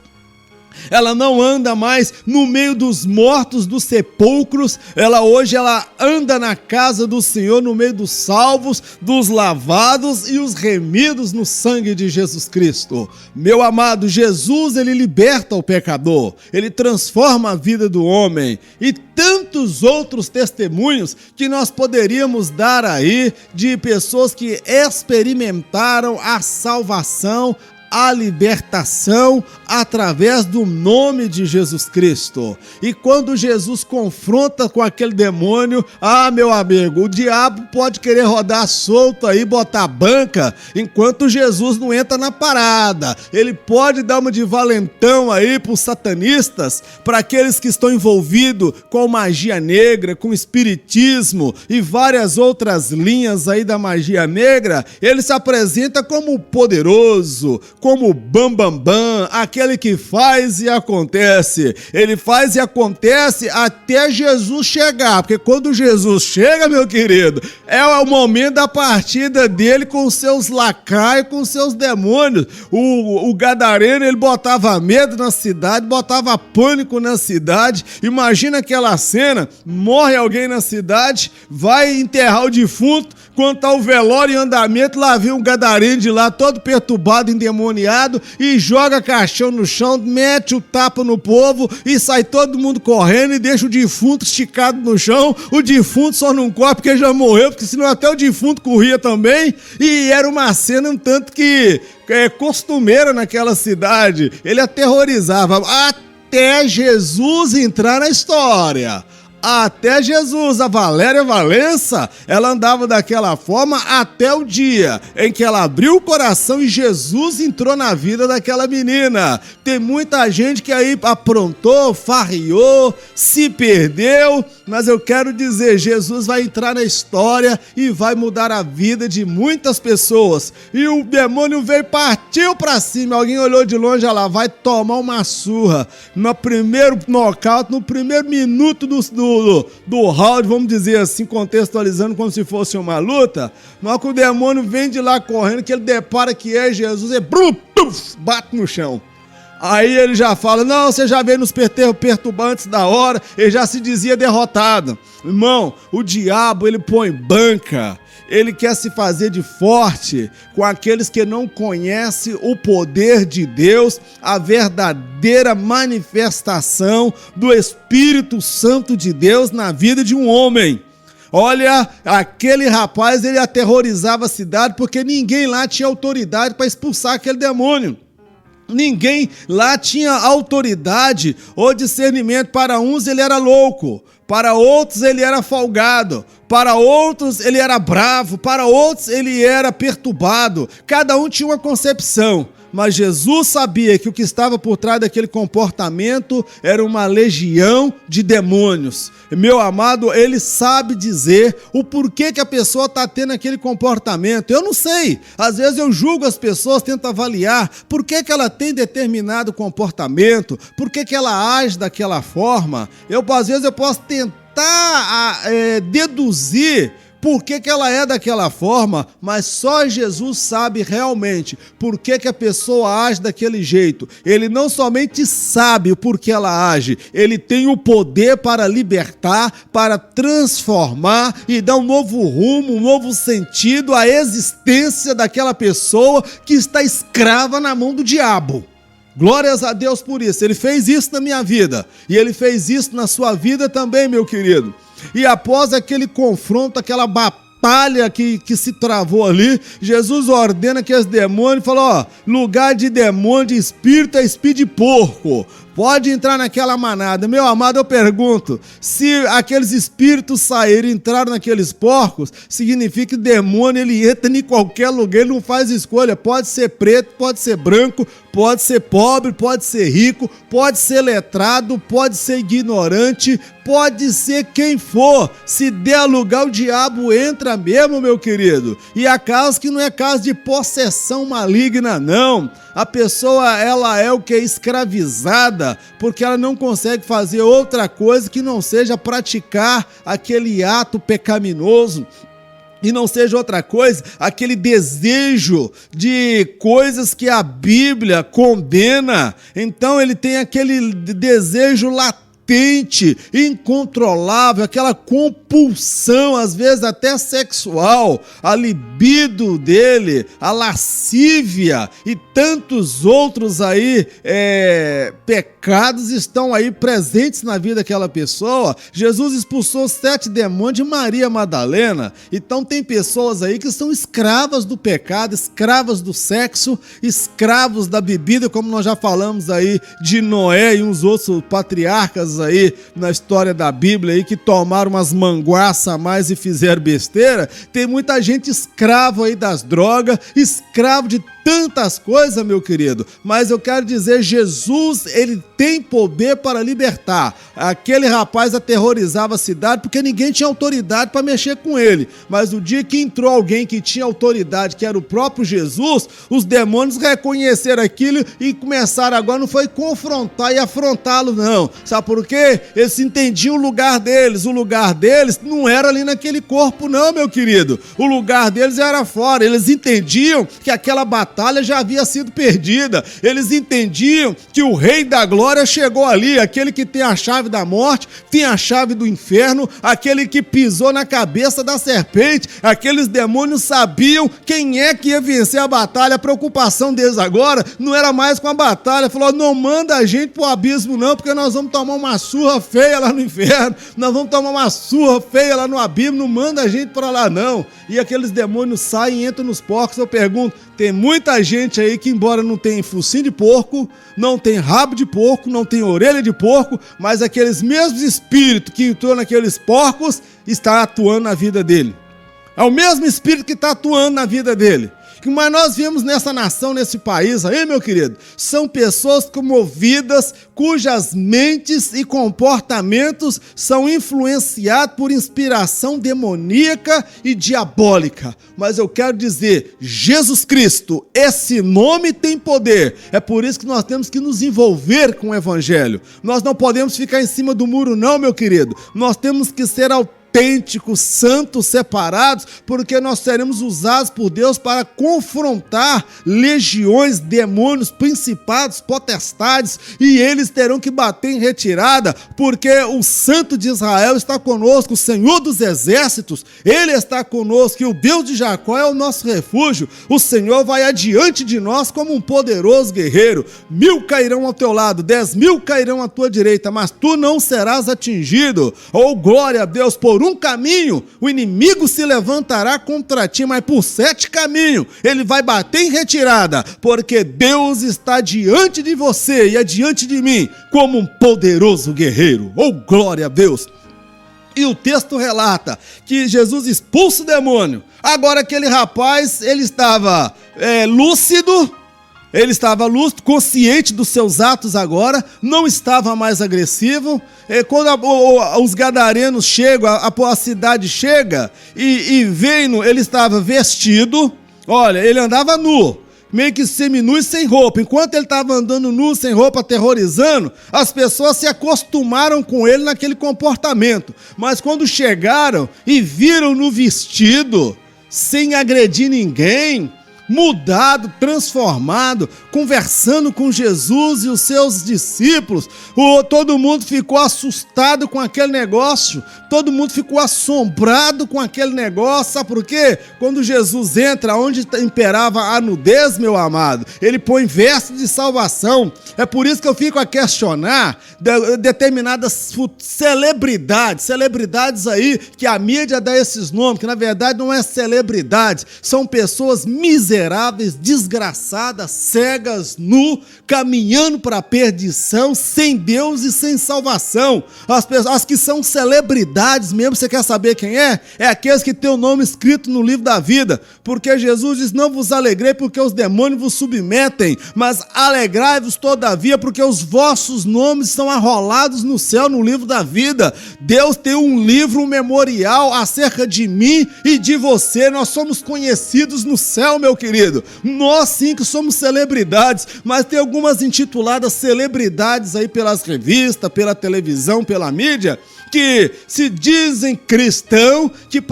C: Ela não anda mais no meio dos mortos, dos sepulcros. Hoje ela anda na casa do Senhor, no meio dos salvos, dos lavados e os remidos no sangue de Jesus Cristo. Meu amado, Jesus, ele liberta o pecador, ele transforma a vida do homem, e tantos outros testemunhos que nós poderíamos dar aí de pessoas que experimentaram a salvação, a libertação através do nome de Jesus Cristo. E quando Jesus confronta com aquele demônio, meu amigo, o diabo pode querer rodar solto aí, botar banca, enquanto Jesus não entra na parada. Ele pode dar uma de valentão aí para os satanistas, para aqueles que estão envolvidos com magia negra, com espiritismo e várias outras linhas aí da magia negra. Ele se apresenta como poderoso, como bambambam, aquele que faz e acontece. Ele faz e acontece até Jesus chegar, porque quando Jesus chega, meu querido, é o momento da partida dele com os seus lacaios, com os seus demônios. O gadareno, ele botava medo na cidade, botava pânico na cidade. Imagina aquela cena, morre alguém na cidade, vai enterrar o defunto, quando tá o velório em andamento, lá vem um gadareno de lá, todo perturbado, endemoniado, e joga caixão no chão, mete o tapa no povo e sai todo mundo correndo e deixa o defunto esticado no chão. O defunto só não corre porque já morreu, porque senão até o defunto corria também. E era uma cena um tanto que costumeira naquela cidade. Ele aterrorizava até Jesus entrar na história. Até Jesus, a Valéria Valença, ela andava daquela forma até o dia em que ela abriu o coração e Jesus entrou na vida daquela menina. Tem muita gente que aí aprontou, farriou, se perdeu, mas eu quero dizer, Jesus vai entrar na história e vai mudar a vida de muitas pessoas. E o demônio veio, partiu pra cima, alguém olhou de longe, ela vai tomar uma surra. No primeiro nocaute, no primeiro minuto do round, vamos dizer assim, contextualizando como se fosse uma luta, mas que o demônio vem de lá correndo, que ele depara que é Jesus, e bate no chão. Aí ele já fala, não, você já veio nos perturbantes da hora, ele já se dizia derrotado. Irmão, o diabo, ele põe banca, ele quer se fazer de forte com aqueles que não conhecem o poder de Deus, a verdadeira manifestação do Espírito Santo de Deus na vida de um homem. Olha, aquele rapaz, ele aterrorizava a cidade porque ninguém lá tinha autoridade para expulsar aquele demônio. Ninguém lá tinha autoridade ou discernimento. Para uns ele era louco, para outros ele era folgado, para outros ele era bravo, para outros ele era perturbado. Cada um tinha uma concepção. Mas Jesus sabia que o que estava por trás daquele comportamento era uma legião de demônios. Meu amado, ele sabe dizer o porquê que a pessoa está tendo aquele comportamento. Eu não sei. Às vezes eu julgo as pessoas, tento avaliar por que ela tem determinado comportamento, por que ela age daquela forma. Às vezes eu posso tentar deduzir por que ela é daquela forma, mas só Jesus sabe realmente por que a pessoa age daquele jeito. Ele não somente sabe o porquê ela age, ele tem o poder para libertar, para transformar e dar um novo rumo, um novo sentido à existência daquela pessoa que está escrava na mão do diabo. Glórias a Deus por isso. Ele fez isso na minha vida e ele fez isso na sua vida também, meu querido. E após aquele confronto, aquela batalha que se travou ali, Jesus ordena que os demônios, falou, lugar de demônio, de espírito é espírito de porco. Pode entrar naquela manada. Meu amado, eu pergunto, se aqueles espíritos saíram e entraram naqueles porcos, significa que o demônio, ele entra em qualquer lugar, ele não faz escolha. Pode ser preto, pode ser branco, pode ser pobre, pode ser rico, pode ser letrado, pode ser ignorante, pode ser quem for. Se der lugar, o diabo entra mesmo, meu querido. E a causa que não é caso de possessão maligna, não. A pessoa, ela é o que? Escravizada, porque ela não consegue fazer outra coisa que não seja praticar aquele ato pecaminoso. E não seja outra coisa, aquele desejo de coisas que a Bíblia condena. Então ele tem aquele desejo latente, incontrolável, aquela compulsão, às vezes até sexual, a libido dele, a lascívia e tantos outros aí pecados estão aí presentes na vida daquela pessoa. Jesus expulsou 7 demônios de Maria Madalena. Então tem pessoas aí que são escravas do pecado, escravas do sexo, escravos da bebida, como nós já falamos aí de Noé e uns outros patriarcas aí na história da Bíblia aí que tomaram umas manguaças a mais e fizeram besteira. Tem muita gente escrava aí das drogas, escravo de tantas coisas, meu querido, mas eu quero dizer, Jesus, ele tem poder para libertar. Aquele rapaz aterrorizava a cidade porque ninguém tinha autoridade para mexer com ele, mas o dia que entrou alguém que tinha autoridade, que era o próprio Jesus, os demônios reconheceram aquilo e começaram agora, não foi confrontar e afrontá-lo, não. Sabe por quê? Eles entendiam o lugar deles não era ali naquele corpo, não, meu querido. O lugar deles era fora. Eles entendiam que aquela batalha já havia sido perdida. Eles entendiam que o Rei da Glória chegou ali, aquele que tem a chave da morte, tem a chave do inferno, aquele que pisou na cabeça da serpente. Aqueles demônios sabiam quem é que ia vencer a batalha. A preocupação deles agora não era mais com a batalha. Falou, não manda a gente pro abismo não, porque nós vamos tomar uma surra feia lá no inferno, nós vamos tomar uma surra feia lá no abismo, não manda a gente para lá não. E aqueles demônios saem e entram nos porcos. Eu pergunto, tem muita gente aí que, embora não tenha focinho de porco, não tem rabo de porco, não tem orelha de porco, mas aqueles mesmos espíritos que entrou naqueles porcos está atuando na vida dele. É o mesmo espírito que está atuando na vida dele. Mas nós vemos nessa nação, nesse país aí, meu querido, são pessoas comovidas, cujas mentes e comportamentos são influenciados por inspiração demoníaca e diabólica. Mas eu quero dizer, Jesus Cristo, esse nome tem poder. É por isso que nós temos que nos envolver com o Evangelho. Nós não podemos ficar em cima do muro não, meu querido. Nós temos que ser autênticos, santos, separados, porque nós seremos usados por Deus para confrontar legiões, demônios, principados, potestades, e eles terão que bater em retirada, porque o Santo de Israel está conosco, o Senhor dos exércitos, ele está conosco, e o Deus de Jacó é o nosso refúgio. O Senhor vai adiante de nós como um poderoso guerreiro. 1000 cairão ao teu lado, 10.000 cairão à tua direita, mas tu não serás atingido. Oh, glória a Deus! Por um caminho o inimigo se levantará contra ti, mas por 7 caminhos ele vai bater em retirada, porque Deus está diante de você e adiante de mim como um poderoso guerreiro. Oh, glória a Deus! E o texto relata que Jesus expulsa o demônio. Agora aquele rapaz, ele estava lúcido, consciente dos seus atos agora, não estava mais agressivo. Quando os gadarenos chegam, a cidade chega e vendo, ele estava vestido, olha, ele andava nu, meio que seminu e sem roupa. Enquanto ele estava andando nu, sem roupa, aterrorizando, as pessoas se acostumaram com ele naquele comportamento. Mas quando chegaram e viram no vestido, sem agredir ninguém, mudado, transformado, conversando com Jesus e os seus discípulos, todo mundo ficou assustado com aquele negócio, todo mundo ficou assombrado com aquele negócio. Sabe por quê? Quando Jesus entra onde imperava a nudez, meu amado, ele põe vestes de salvação. É por isso que eu fico a questionar determinadas celebridades aí, que a mídia dá esses nomes, que na verdade não é celebridades, são pessoas miseráveis, miseráveis, desgraçadas, cegas, nu, caminhando para a perdição, sem Deus e sem salvação. As que são celebridades mesmo, você quer saber quem é? É aqueles que têm o nome escrito no livro da vida, porque Jesus diz: não vos alegrei porque os demônios vos submetem, mas alegrai-vos todavia porque os vossos nomes são arrolados no céu, no livro da vida. Deus tem um livro, um memorial acerca de mim e de você. Nós somos conhecidos no céu, meu querido. Nós sim que somos celebridades, mas tem algumas intituladas celebridades aí pelas revistas, pela televisão, pela mídia, que se dizem cristão, que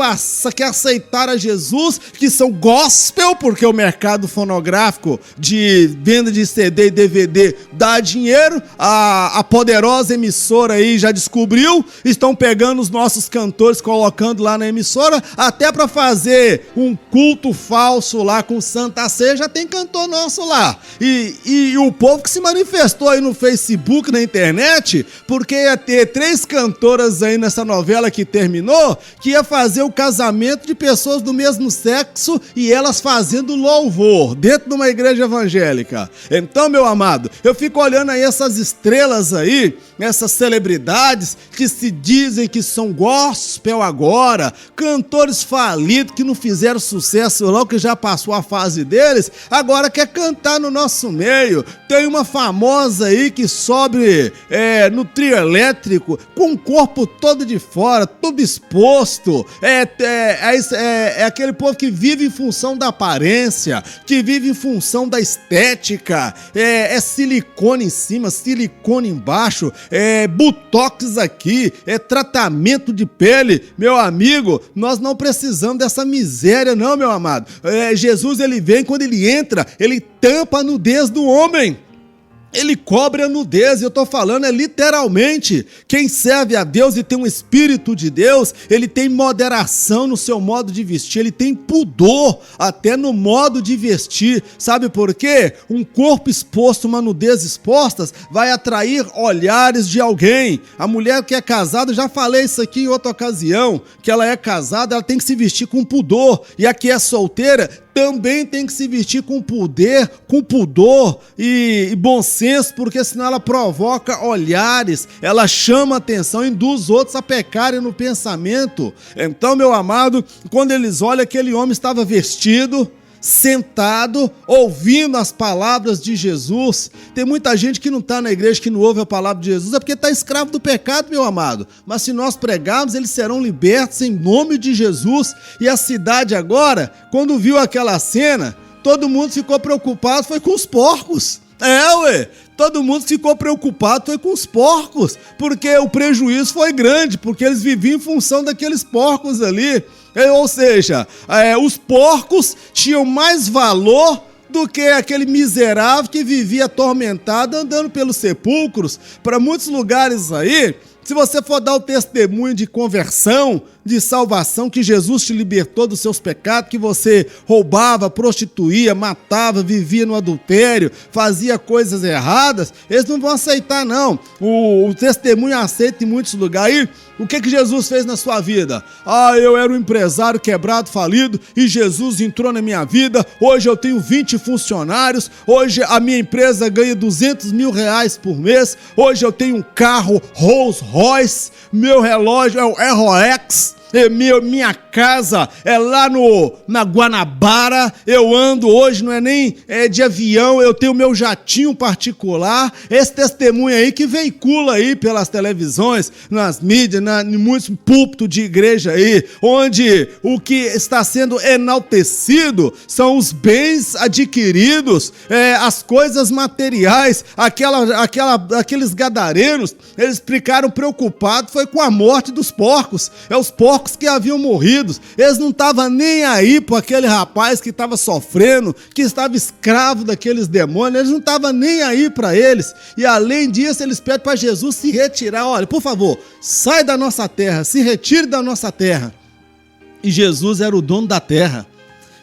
C: aceitaram a Jesus, que são gospel, porque o mercado fonográfico de venda de CD e DVD dá dinheiro, a poderosa emissora aí já descobriu, estão pegando os nossos cantores, colocando lá na emissora, até para fazer um culto falso lá com Santa Ceia, já tem cantor nosso lá. E o povo que se manifestou aí no Facebook, na internet, porque ia ter 3 cantoras aí nessa novela que terminou, que ia fazer o casamento de pessoas do mesmo sexo e elas fazendo louvor dentro de uma igreja evangélica. Então, meu amado, eu fico olhando aí essas estrelas aí, essas celebridades que se dizem que são gospel agora, cantores falidos que não fizeram sucesso logo que já passou a fase deles, agora quer cantar no nosso meio. Tem uma famosa aí que sobe no trio elétrico com o corpo todo de fora, tudo exposto. É aquele povo que vive em função da aparência, que vive em função da estética. É silicone em cima, silicone embaixo, botox aqui, tratamento de pele. Meu amigo, nós não precisamos dessa miséria não, meu amado. Jesus, ele vem, quando ele entra, ele tampa a nudez do homem. Ele cobre a nudez, eu estou falando literalmente. Quem serve a Deus e tem um Espírito de Deus, ele tem moderação no seu modo de vestir, ele tem pudor até no modo de vestir. Sabe por quê? Um corpo exposto, uma nudez expostas, vai atrair olhares de alguém. A mulher que é casada, já falei isso aqui em outra ocasião, que ela é casada, ela tem que se vestir com pudor, e a que é solteira também tem que se vestir com poder, com pudor e bom senso, porque senão ela provoca olhares, ela chama atenção, induz outros a pecarem no pensamento. Então, meu amado, quando eles olham, aquele homem estava vestido, sentado, ouvindo as palavras de Jesus. Tem muita gente que não está na igreja, que não ouve a palavra de Jesus, é porque está escravo do pecado, meu amado. Mas se nós pregarmos, eles serão libertos em nome de Jesus. E a cidade agora, quando viu aquela cena, todo mundo ficou preocupado, foi com os porcos. Todo mundo ficou preocupado, foi com os porcos, porque o prejuízo foi grande, porque eles viviam em função daqueles porcos ali. Ou seja, os porcos tinham mais valor do que aquele miserável que vivia atormentado andando pelos sepulcros. Para muitos lugares aí, se você for dar o testemunho de conversão, de salvação, que Jesus te libertou dos seus pecados, que você roubava, prostituía, matava, vivia no adultério, fazia coisas erradas, eles não vão aceitar não. O testemunho aceita em muitos lugares. Aí, o que Jesus fez na sua vida? Eu era um empresário quebrado, falido, e Jesus entrou na minha vida. Hoje eu tenho 20 funcionários, hoje a minha empresa ganha R$200 mil por mês, hoje eu tenho um carro Rolls Royce, meu relógio é o Rolex, minha casa é lá na Guanabara, eu ando hoje, não é nem de avião, eu tenho meu jatinho particular. Esse testemunho aí que veicula aí pelas televisões, nas mídias, em muitos púlpitos de igreja aí, onde o que está sendo enaltecido são os bens adquiridos, as coisas materiais. Aqueles gadarenos, eles ficaram preocupados, foi com a morte dos porcos. Os porcos que haviam morrido, eles não estavam nem aí para aquele rapaz que estava sofrendo, que estava escravo daqueles demônios, eles não estavam nem aí para eles. E além disso, eles pedem para Jesus se retirar. Olha, por favor, sai da nossa terra, se retire da nossa terra. E Jesus era o dono da terra,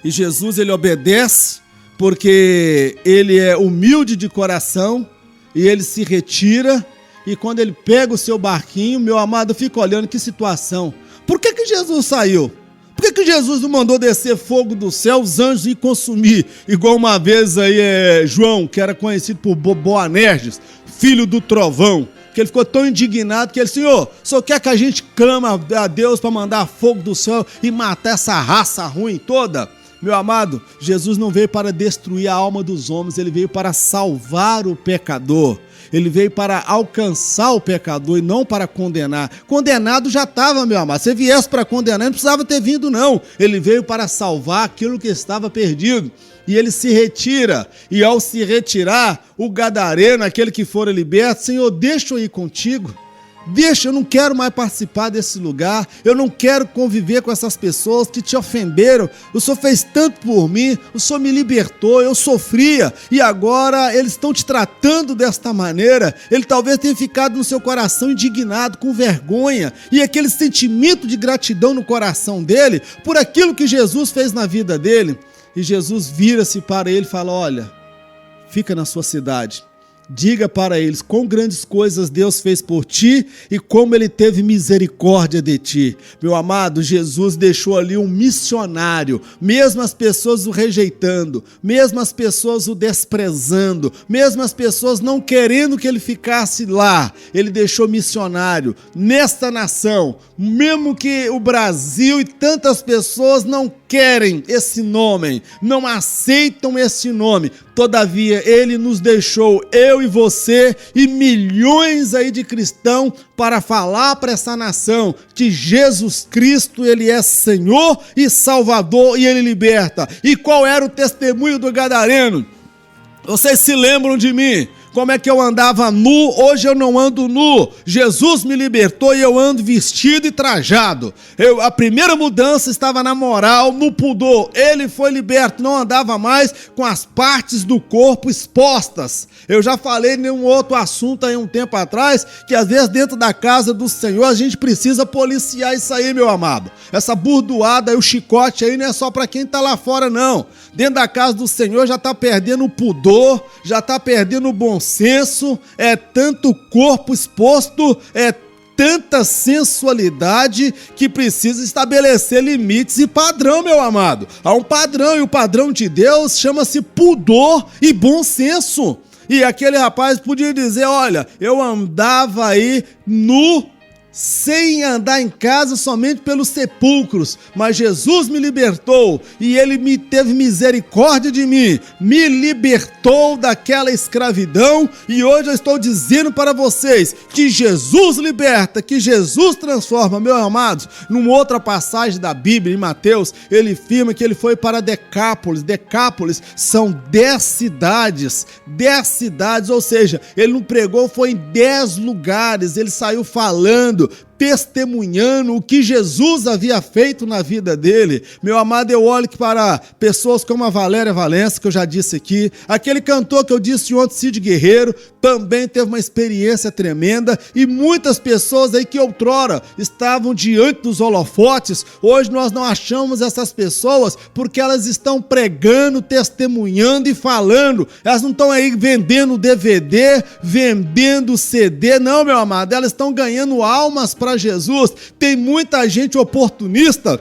C: e Jesus, ele obedece, porque ele é humilde de coração, e ele se retira. E quando ele pega o seu barquinho, meu amado, fica olhando que situação. Por que Jesus saiu? Por que Jesus não mandou descer fogo do céu, os anjos e consumir? Igual uma vez aí João, que era conhecido por Boanerges, filho do trovão, que ele ficou tão indignado que ele, Senhor, só quer que a gente clama a Deus para mandar fogo do céu e matar essa raça ruim toda? Meu amado, Jesus não veio para destruir a alma dos homens, ele veio para salvar o pecador. Ele veio para alcançar o pecador e não para condenar. Condenado já estava, meu amado. Se viesse para condenar, não precisava ter vindo, não. Ele veio para salvar aquilo que estava perdido. E ele se retira. E ao se retirar, o gadareno, aquele que for liberto, Senhor, deixa eu ir contigo. Deixa, eu não quero mais participar desse lugar, eu não quero conviver com essas pessoas que te ofenderam, o Senhor fez tanto por mim, o Senhor me libertou, eu sofria, e agora eles estão te tratando desta maneira. Ele talvez tenha ficado no seu coração indignado, com vergonha, e aquele sentimento de gratidão no coração dele, por aquilo que Jesus fez na vida dele, e Jesus vira-se para ele e fala, olha, fica na sua cidade. Diga para eles quão grandes coisas Deus fez por ti e como Ele teve misericórdia de ti. Meu amado, Jesus deixou ali um missionário, mesmo as pessoas o rejeitando, mesmo as pessoas o desprezando, mesmo as pessoas não querendo que ele ficasse lá, ele deixou missionário nesta nação, mesmo que o Brasil e tantas pessoas não querem esse nome, não aceitam esse nome, todavia ele nos deixou, eu e você e milhões aí de cristãos, para falar para essa nação que Jesus Cristo, ele é Senhor e Salvador e ele liberta. E qual era o testemunho do gadareno? Vocês se lembram de mim? Como é que eu andava nu, hoje eu não ando nu. Jesus me libertou e eu ando vestido e trajado. A primeira mudança estava na moral, no pudor. Ele foi liberto, não andava mais com as partes do corpo expostas. Eu já falei em um outro assunto aí um tempo atrás, que às vezes dentro da casa do Senhor a gente precisa policiar isso aí, meu amado. Essa burdoada aí, o chicote aí não é só para quem está lá fora, não. Dentro da casa do Senhor já está perdendo o pudor, já está perdendo o bom senso, é tanto corpo exposto, é tanta sensualidade que precisa estabelecer limites e padrão, meu amado. Há um padrão e o padrão de Deus chama-se pudor e bom senso. E aquele rapaz podia dizer, olha, eu andava aí nu, sem andar em casa somente pelos sepulcros, mas Jesus me libertou e ele me teve misericórdia de mim, me libertou daquela escravidão e hoje eu estou dizendo para vocês que Jesus liberta, que Jesus transforma, meus amados. Numa outra passagem da Bíblia, em Mateus, ele afirma que ele foi para Decápolis. Decápolis são 10 cidades, ou seja, ele não pregou, foi em 10 lugares, ele saiu falando, testemunhando o que Jesus havia feito na vida dele. Meu amado, eu olho para pessoas como a Valéria Valença, que eu já disse aqui, aquele cantor que eu disse ontem, Cid Guerreiro, também teve uma experiência tremenda, e muitas pessoas aí que outrora estavam diante dos holofotes, hoje nós não achamos essas pessoas porque elas estão pregando, testemunhando e falando. Elas não estão aí vendendo DVD, vendendo CD, não, meu amado, elas estão ganhando almas para Jesus. Tem muita gente oportunista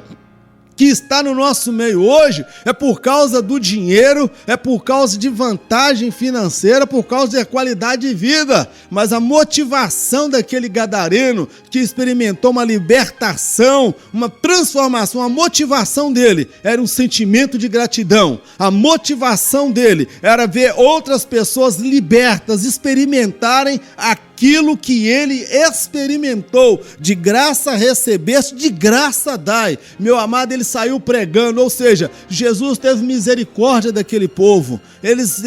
C: que está no nosso meio hoje, é por causa do dinheiro, é por causa de vantagem financeira, por causa de qualidade de vida, mas a motivação daquele gadareno que experimentou uma libertação, uma transformação, a motivação dele era um sentimento de gratidão, a motivação dele era ver outras pessoas libertas, experimentarem aquilo que ele experimentou. De graça recebeste, de graça dai. Meu amado, ele saiu pregando, ou seja, Jesus teve misericórdia daquele povo. Eles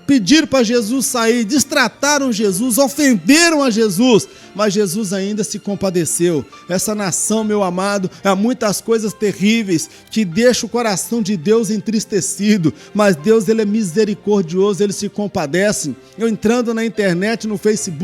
C: pediram para Jesus sair, destrataram Jesus, ofenderam a Jesus, mas Jesus ainda se compadeceu. Essa nação, meu amado, há muitas coisas terríveis que deixam o coração de Deus entristecido, mas Deus, ele é misericordioso, ele se compadece. Eu entrando na internet, no Facebook,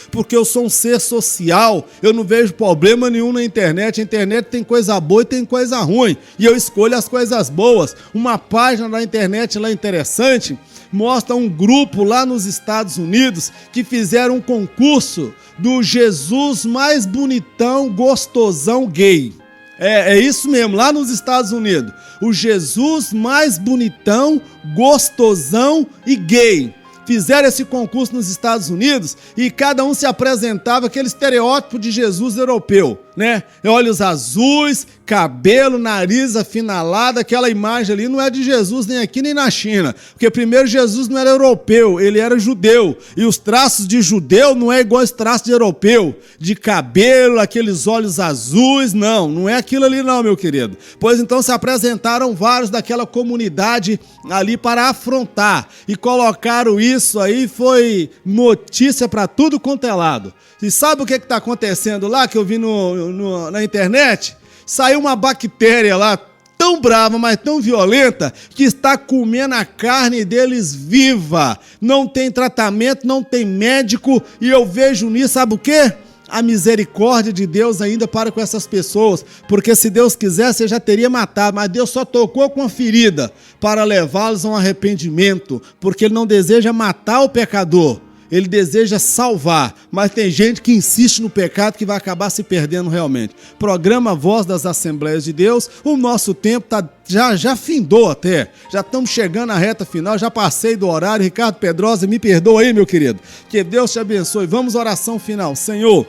C: porque eu sou um ser social, eu não vejo problema nenhum na internet. A internet tem coisa boa e tem coisa ruim, e eu escolho as coisas boas. Uma página na internet lá interessante mostra um grupo lá nos Estados Unidos que fizeram um concurso do Jesus mais bonitão, gostosão gay. É isso mesmo, lá nos Estados Unidos. O Jesus mais bonitão, gostosão e gay. Fizeram esse concurso nos Estados Unidos e cada um se apresentava aquele estereótipo de Jesus europeu, né? Olhos azuis, cabelo, nariz afinalado, aquela imagem ali não é de Jesus nem aqui nem na China, porque primeiro Jesus não era europeu, ele era judeu, e os traços de judeu não é igual aos traços de europeu, de cabelo, aqueles olhos azuis, não é aquilo ali não, meu querido. Pois então se apresentaram vários daquela comunidade ali para afrontar e colocaram isso aí, foi notícia para tudo quanto é lado. E sabe o que está acontecendo lá, que eu vi na internet? Saiu uma bactéria lá, tão brava, mas tão violenta, que está comendo a carne deles viva. Não tem tratamento, não tem médico, e eu vejo nisso, sabe o quê? A misericórdia de Deus ainda para com essas pessoas, porque se Deus quisesse, ele já teria matado, mas Deus só tocou com a ferida para levá-los a um arrependimento, porque ele não deseja matar o pecador, ele deseja salvar, mas tem gente que insiste no pecado que vai acabar se perdendo realmente. Programa Voz das Assembleias de Deus, o nosso tempo já findou até, já estamos chegando à reta final, já passei do horário. Ricardo Pedrosa, me perdoa aí, meu querido, que Deus te abençoe. Vamos à oração final. Senhor,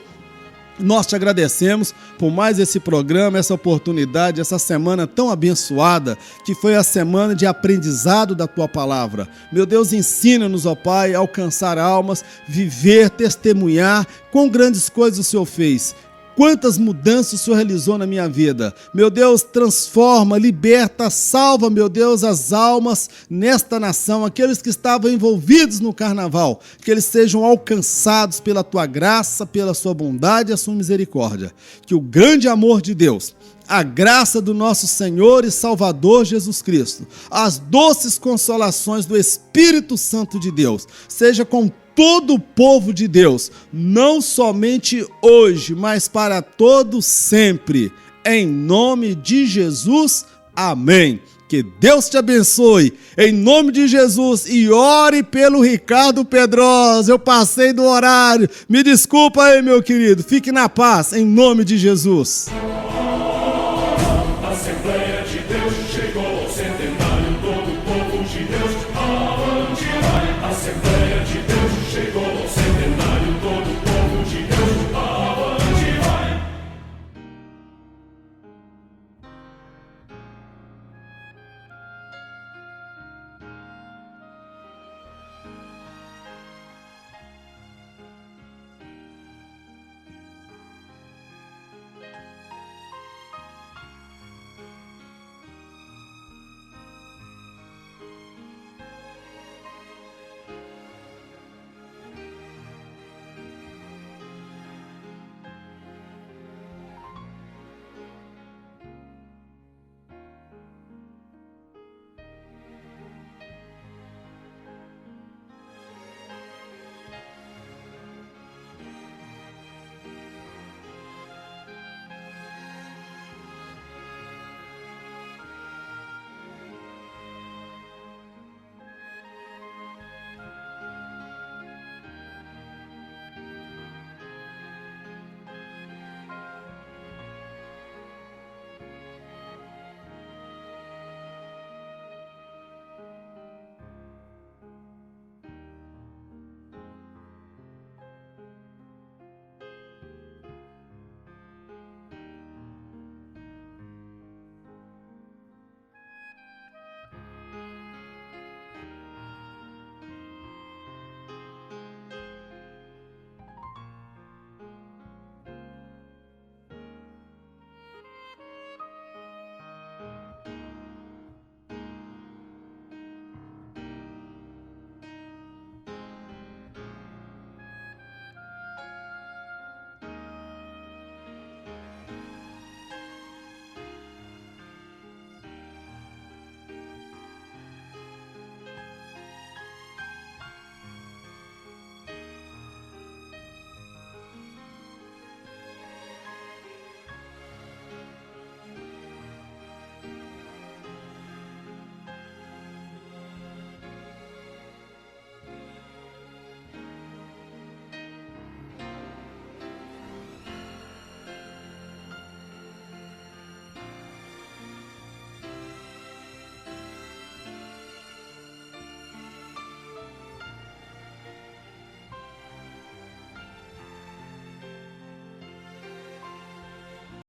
C: nós te agradecemos por mais esse programa, essa oportunidade, essa semana tão abençoada, que foi a semana de aprendizado da Tua Palavra. Meu Deus, ensina-nos, ó Pai, a alcançar almas, viver, testemunhar, quão grandes coisas o Senhor fez. Quantas mudanças o Senhor realizou na minha vida. Meu Deus, transforma, liberta, salva, meu Deus, as almas nesta nação, aqueles que estavam envolvidos no carnaval, que eles sejam alcançados pela Tua graça, pela Sua bondade e a Sua misericórdia. Que o grande amor de Deus, a graça do nosso Senhor e Salvador Jesus Cristo, as doces consolações do Espírito Santo de Deus, seja com todo o povo de Deus, não somente hoje, mas para todo sempre. Em nome de Jesus, amém. Que Deus te abençoe, em nome de Jesus, e ore pelo Ricardo Pedrosa. Eu passei do horário, me desculpa aí, meu querido, fique na paz, em nome de Jesus.